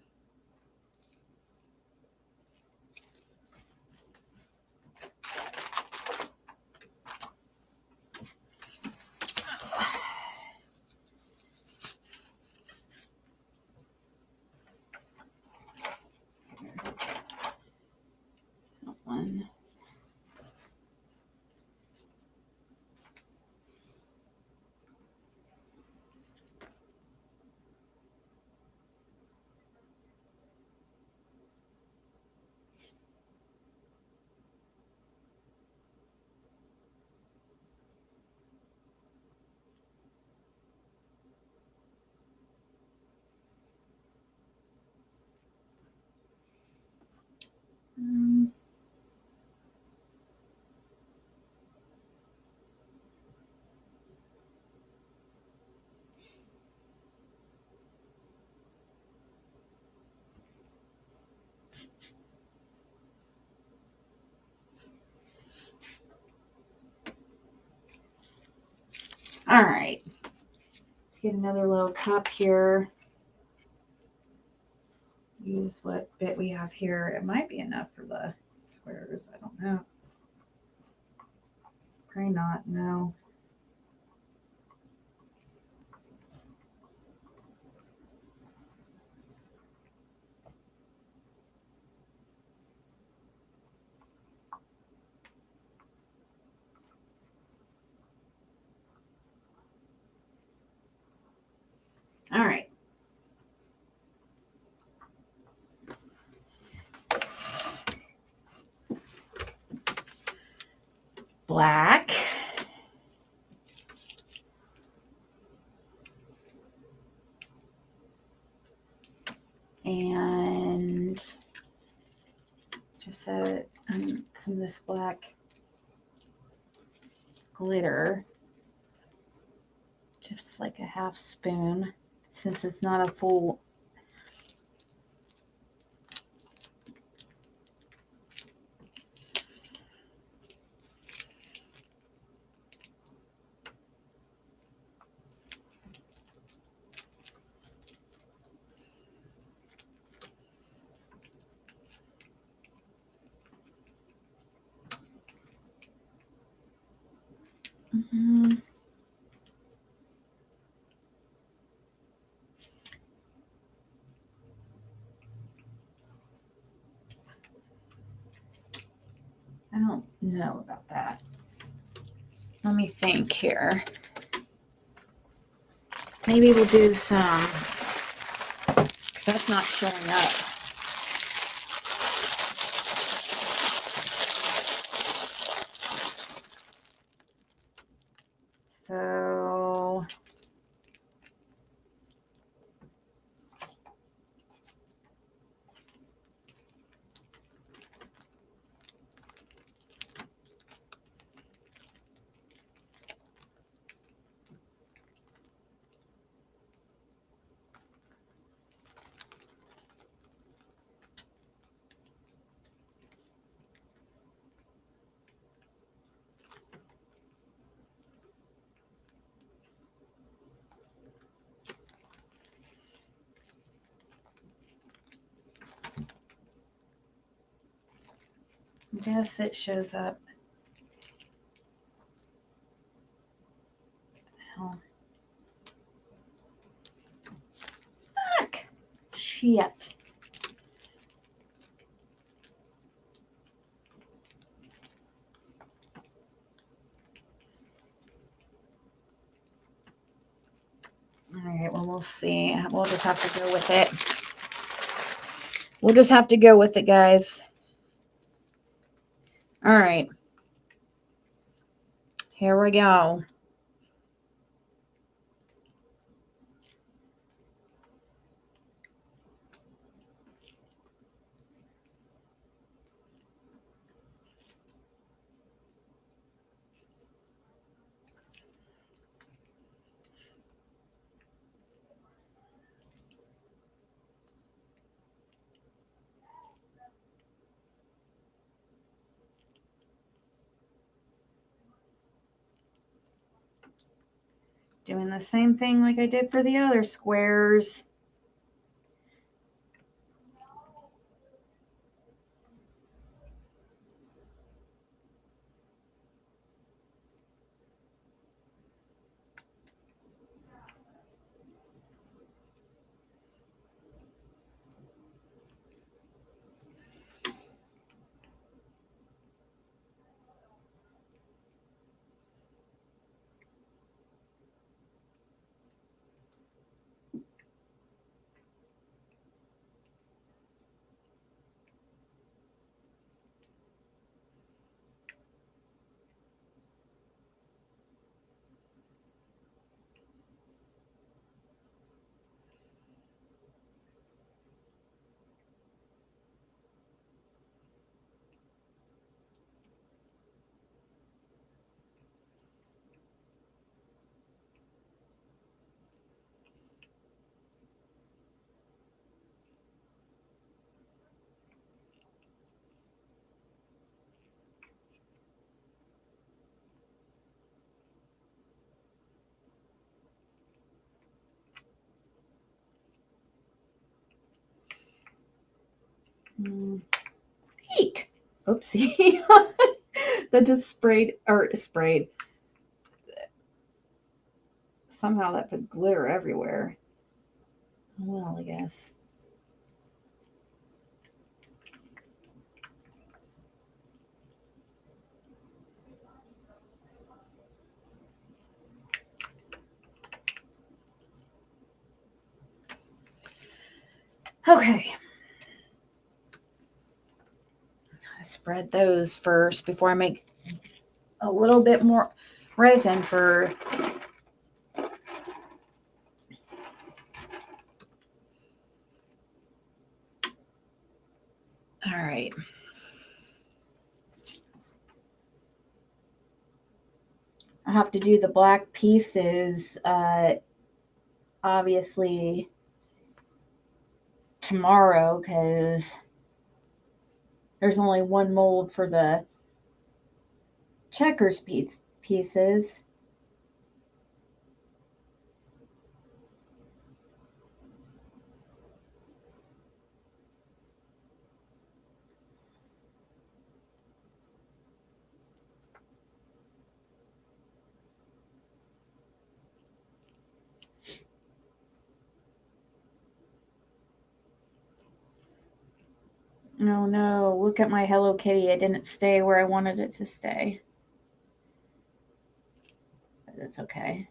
That one. All right. Let's get another little cup here. Use what bit we have here. It might be enough for the squares. I don't know. Probably not. No. All right. Black. And just some of this black glitter. Just like a half spoon, since it's not a full. I don't know about that. Let me think here. Maybe we'll do some, because that's not showing up. So yes, it shows up. Hell. Fuck. Shit. All right, well, we'll see. We'll just have to go with it. We'll just have to go with it, guys. All right. Here we go. Doing the same thing like I did for the other squares. Eek! Oopsie. That just sprayed. Somehow that put glitter everywhere. Well, I guess. Okay. I spread those first before I make a little bit more resin for all right. I have to do the black pieces obviously tomorrow because there's only one mold for the checkers pieces. Oh no, look at my Hello Kitty. It didn't stay where I wanted it to stay. But it's okay.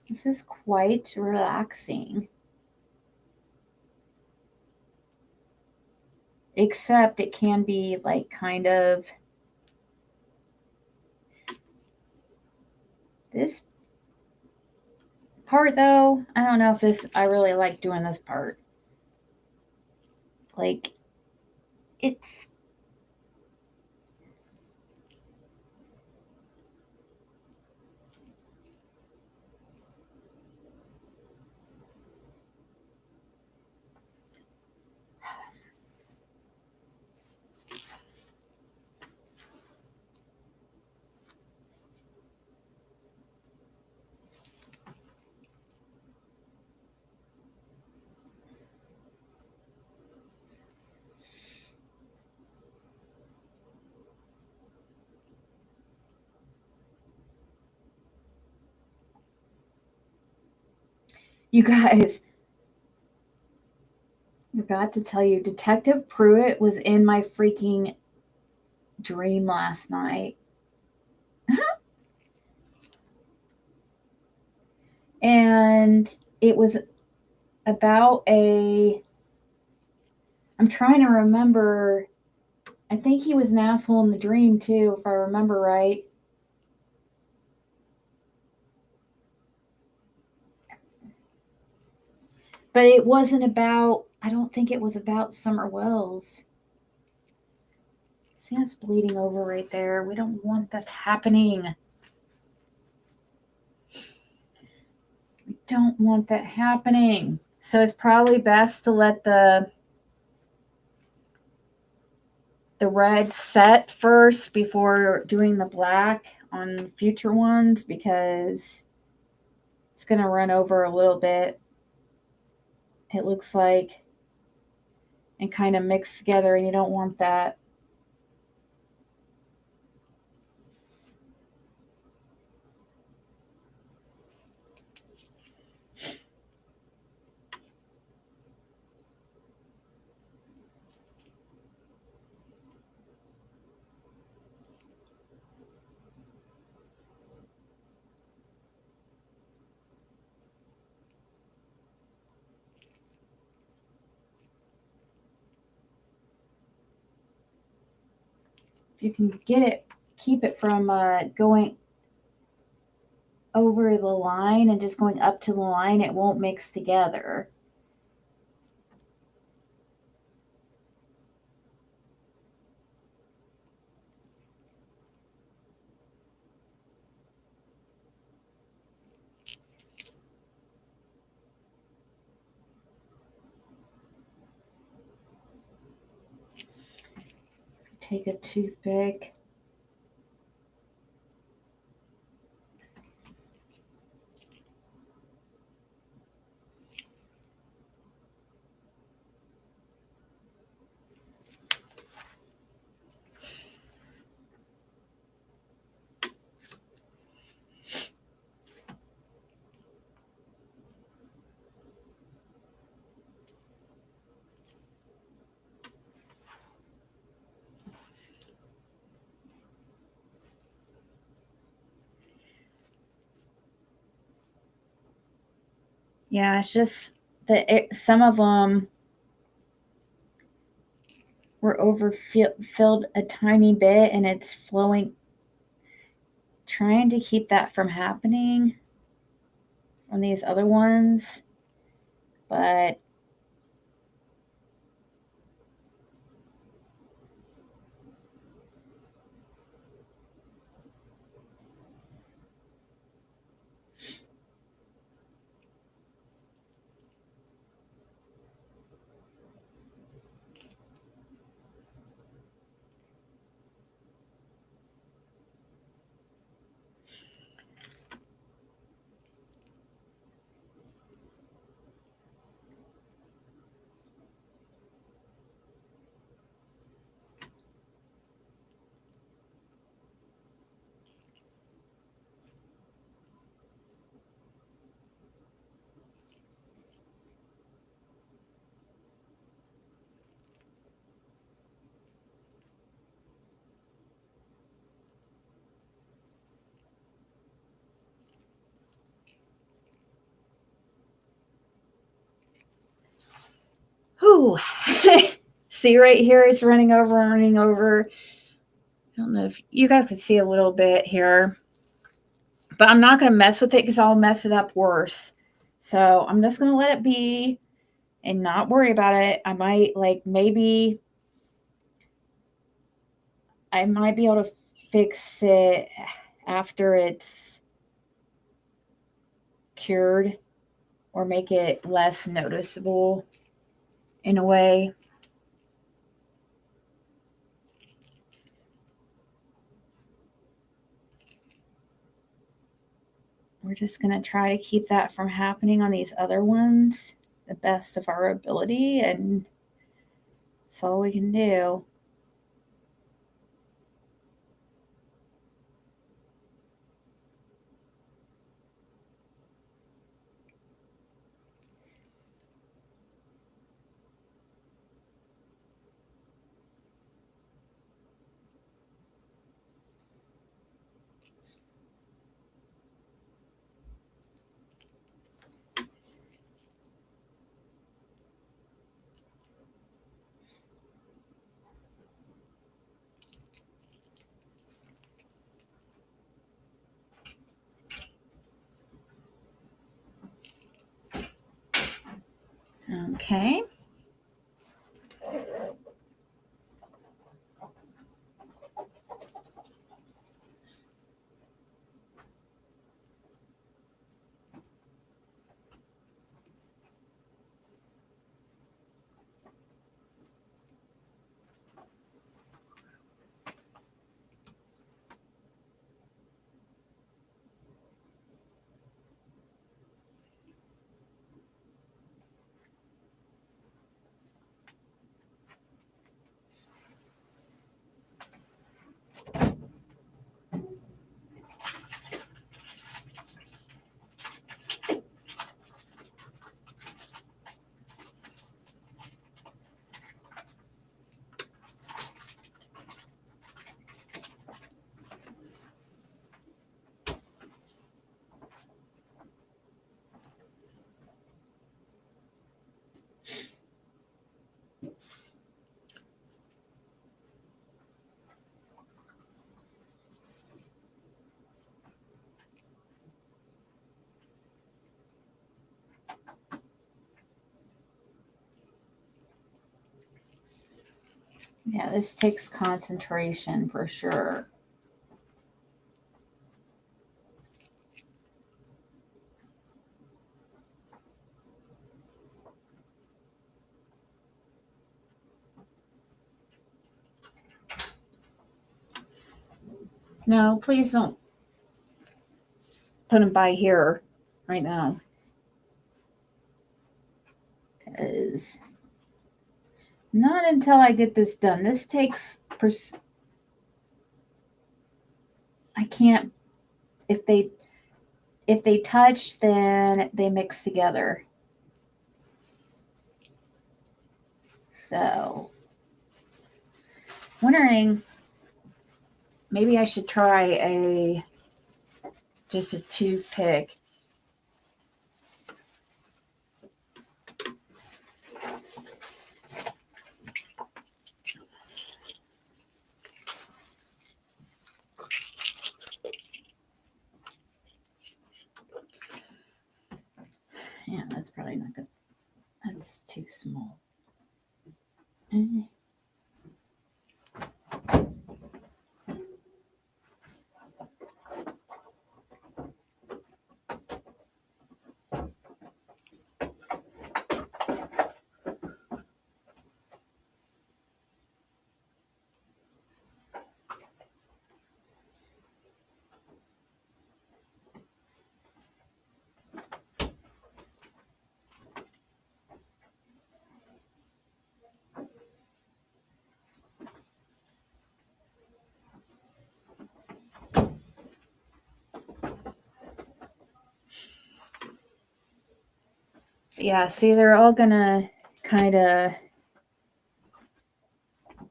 This is quite relaxing. Except it can be like kind of this part though. I don't know if I really like doing this part. Like it's you guys, I forgot to tell you, Detective Pruitt was in my freaking dream last night. And it was about I'm trying to remember. I think he was an asshole in the dream too, if I remember right. But it wasn't about, I don't think it was about Summer Wells. See, it's bleeding over right there. We don't want that happening. We don't want that happening. So it's probably best to let the red set first before doing the black on future ones because it's going to run over a little bit. It looks like, and kind of mix together, and you don't want that. If you can get it, keep it from going over the line and just going up to the line, it won't mix together. take a toothpick. Yeah, it's just that some of them were overfilled a tiny bit and it's flowing. Trying to keep that from happening on these other ones, but whew. See right here, it's running over. I don't know if you guys can see a little bit here, but I'm not going to mess with it because I'll mess it up worse. So I'm just going to let it be and not worry about it. I might maybe I might be able to fix it after it's cured or make it less noticeable in a way. We're just going to try to keep that from happening on these other ones the best of our ability, and that's all we can do. Okay. Yeah, this takes concentration for sure. No, please don't put them by here right now. Because not until I get this done. This takes I can't, if they touch, then they mix together. So wondering, maybe I should try just a toothpick. Yeah, that's probably not good. That's too small. Yeah, see, they're all gonna kind of,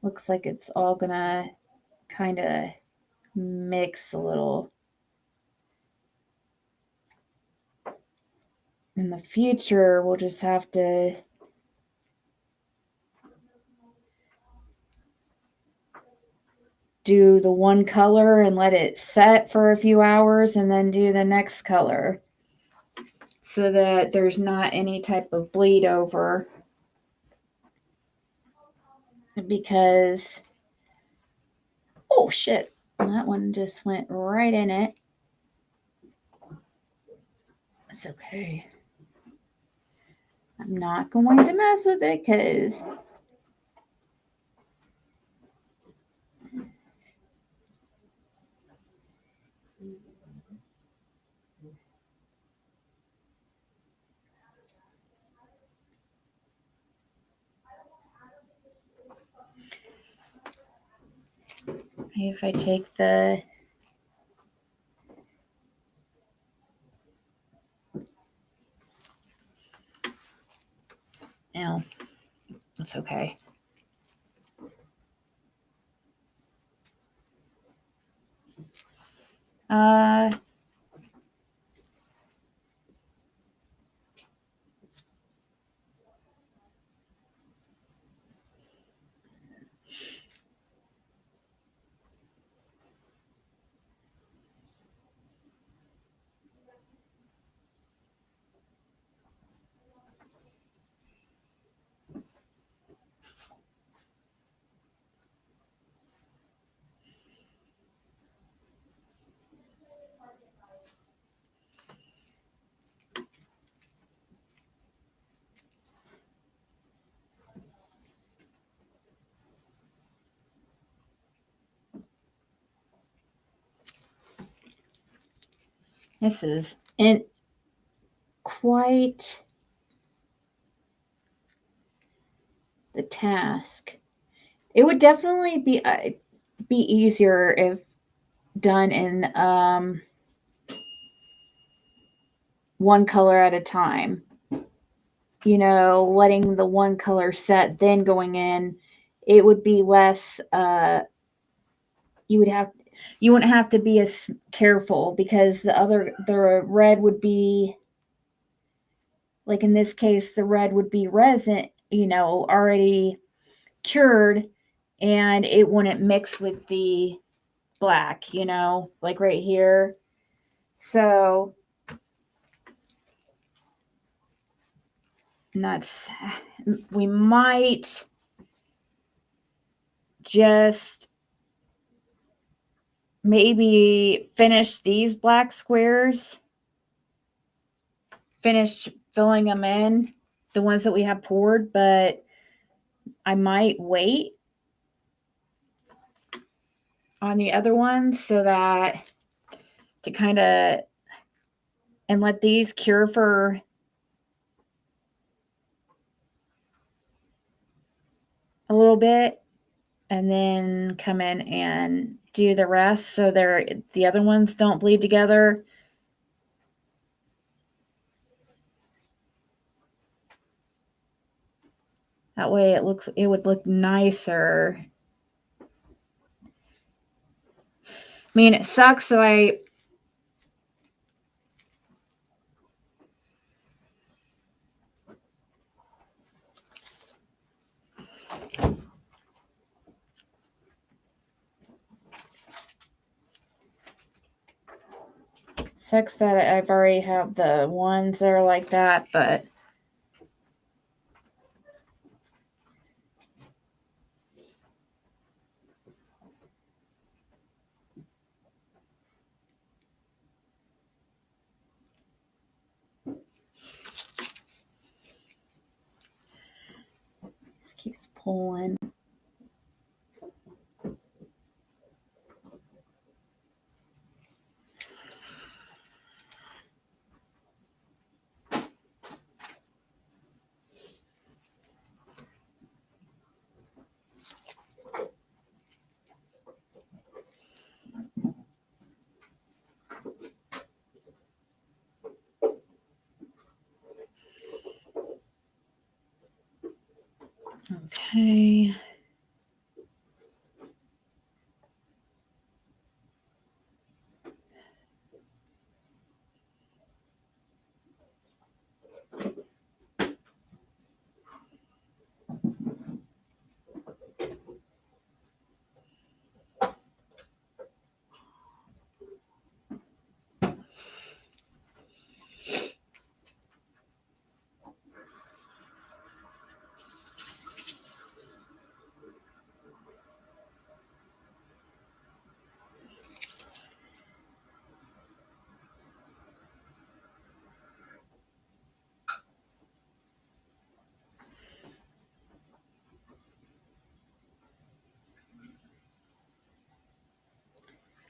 looks like it's all gonna kind of mix a little. In the future, we'll just have to do the one color and let it set for a few hours and then do the next color so that there's not any type of bleed over. Because, oh shit, that one just went right in it. It's okay. I'm not going to mess with it because if I take the no, that's okay. This is quite the task. It would definitely be easier if done in one color at a time. You know, letting the one color set, then going in, it would be less. You wouldn't have to be as careful because the red would be, like in this case, the red would be resin, you know, already cured, and it wouldn't mix with the black, you know, like right here. So we might just maybe finish these black squares, finish filling them in, the ones that we have poured, but I might wait on the other ones so that to kind of, and let these cure for a little bit, and then come in and do the rest so the other ones don't bleed together. That way it would look nicer. I mean, it sucks that I've already have the ones that are like that, but just keeps pulling. Okay.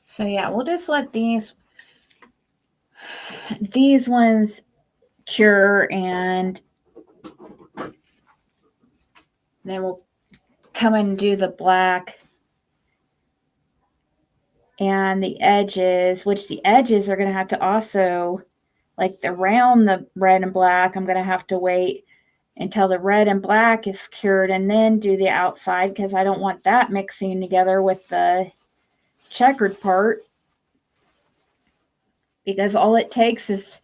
So yeah, we'll just let these ones cure, and then we'll come and do the black and the edges, which the edges are going to have to also, like around the red and black, I'm going to have to wait until the red and black is cured and then do the outside, because I don't want that mixing together with the checkered part, because all it takes is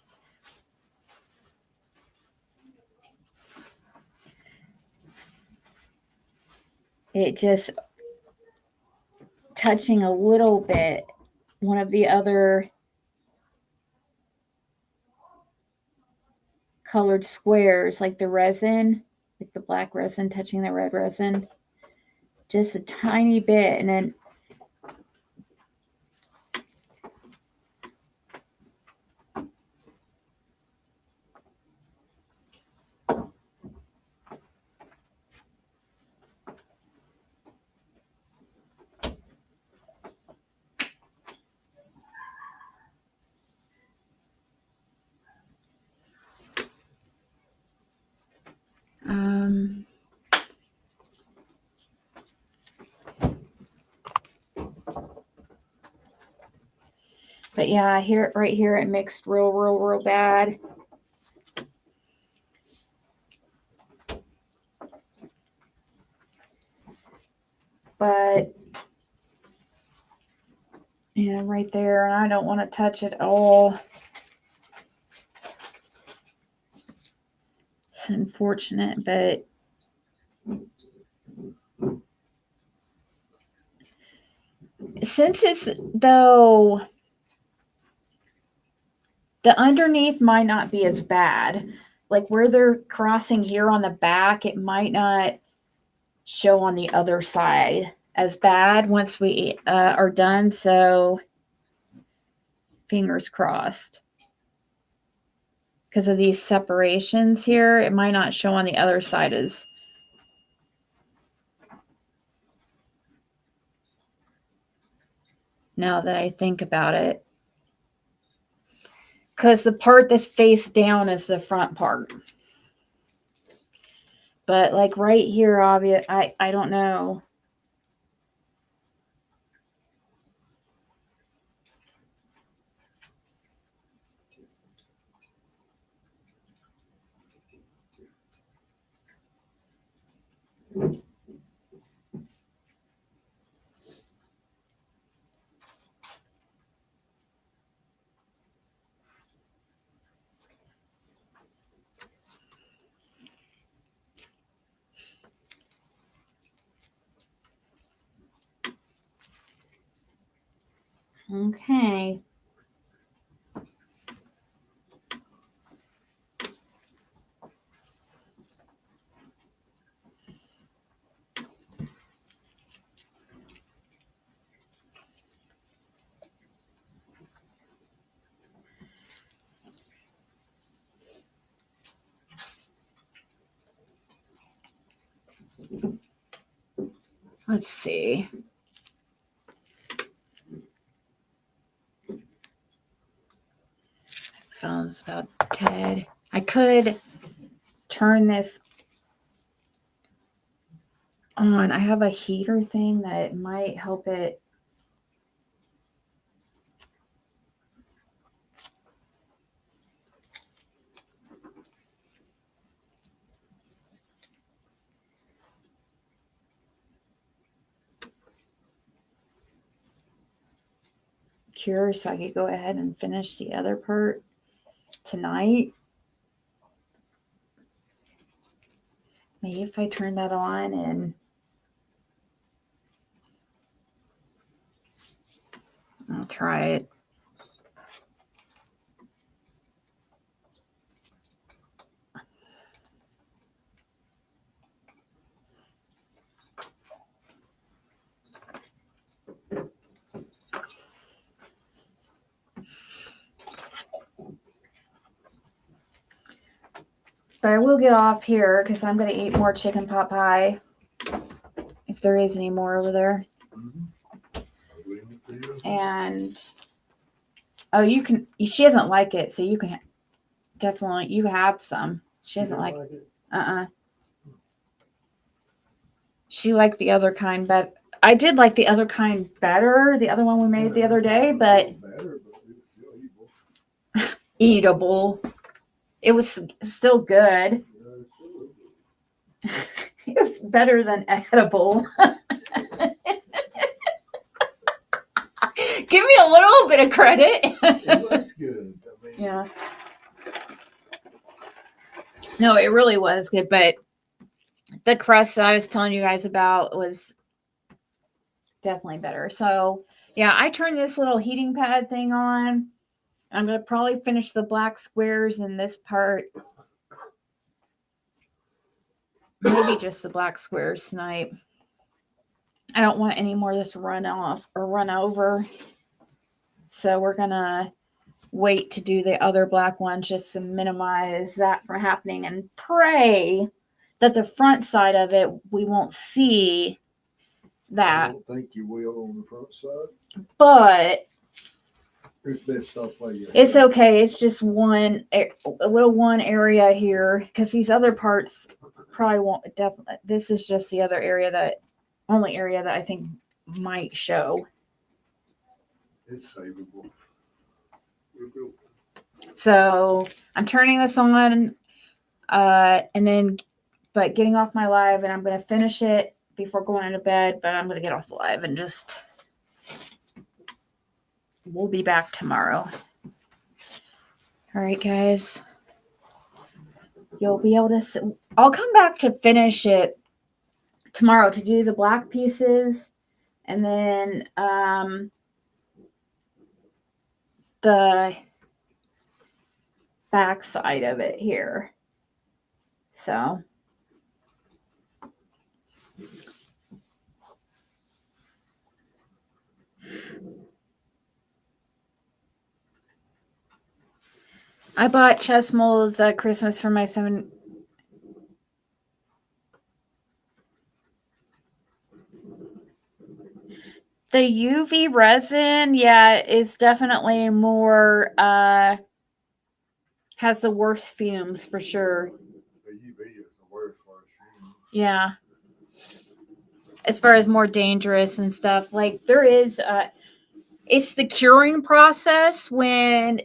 it just touching a little bit one of the other colored squares, like the resin, like the black resin touching the red resin, just a tiny bit, and then but yeah, right here it mixed real bad. But yeah, right there, and I don't want to touch it all. It's unfortunate, but since it's, though, the underneath might not be as bad. Like where they're crossing here on the back, it might not show on the other side as bad once we are done. So fingers crossed. Because of these separations here, it might not show on the other side as now that I think about it. Because the part that's face down is the front part. But like right here, obvious, I don't know. Okay. Let's see. Phone's about dead. I could turn this on. I have a heater thing that might help it. Cure so I could go ahead and finish the other part tonight. Maybe if I turn that on and I'll try it. But I will get off here because I'm going to eat more chicken pot pie. If there is any more over there. And, oh, you can, she doesn't like it. So you can definitely, you have some. She doesn't like it. She liked the other kind, but I did like the other kind better. The other one we made the other day, but eatable. It was still good. It was better than edible. Give me a little bit of credit. It was good. I mean, Yeah. No, it really was good, but the crust that I was telling you guys about was definitely better. So, yeah, I turned this little heating pad thing on. I'm going to probably finish the black squares in this part. Maybe just the black squares tonight. I don't want any more of this run off or run over. So we're going to wait to do the other black ones just to minimize that from happening and pray that the front side of it, we won't see that. I don't think you will on the front side. But It's best stop while you're it's here. okay. It's just a little one area here because these other parts probably won't. Definitely, this is just the other area only area that I think might show. It's savable. So I'm turning this on, and then, but getting off my live, and I'm going to finish it before going into bed. But I'm going to get off the live and just. We'll be back tomorrow. All right, guys. You'll be able to. I'll come back to finish it tomorrow to do the black pieces, and then the back side of it here. So. I bought chest molds at Christmas for my son. The UV resin, yeah, is definitely more has the worst fumes for sure. The UV is the worst fumes. Yeah. As far as more dangerous and stuff, like there is it's the curing process. When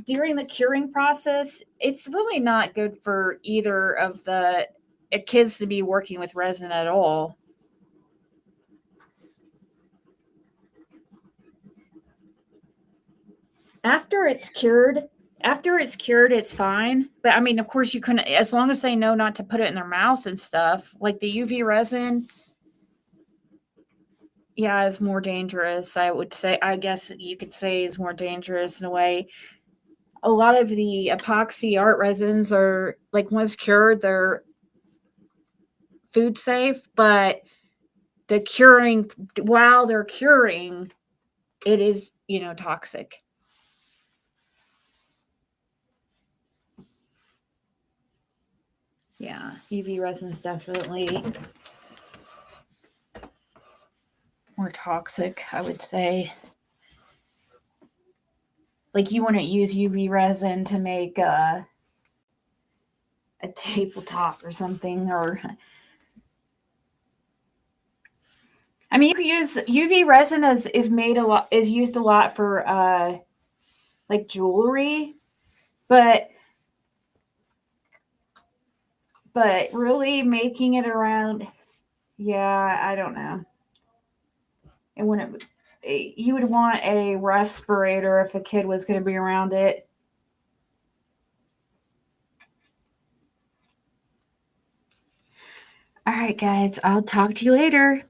during the curing process, it's really not good for either of the kids to be working with resin at all. After it's cured, it's fine. But I mean, of course, you couldn't, as long as they know not to put it in their mouth and stuff. Like the UV resin, yeah, is more dangerous. I would say, I guess you could say, is more dangerous in a way. A lot of the epoxy art resins are like once cured, they're food safe, but the curing, while they're curing, it is, toxic. Yeah, UV resin's definitely more toxic, I would say. Like you wouldn't use UV resin to make a tabletop or something, or I mean, you could use UV resin is made a lot, is used a lot for like jewelry, but really making it around, yeah, I don't know. It wouldn't. You would want a respirator if a kid was going to be around it. All right, guys, I'll talk to you later.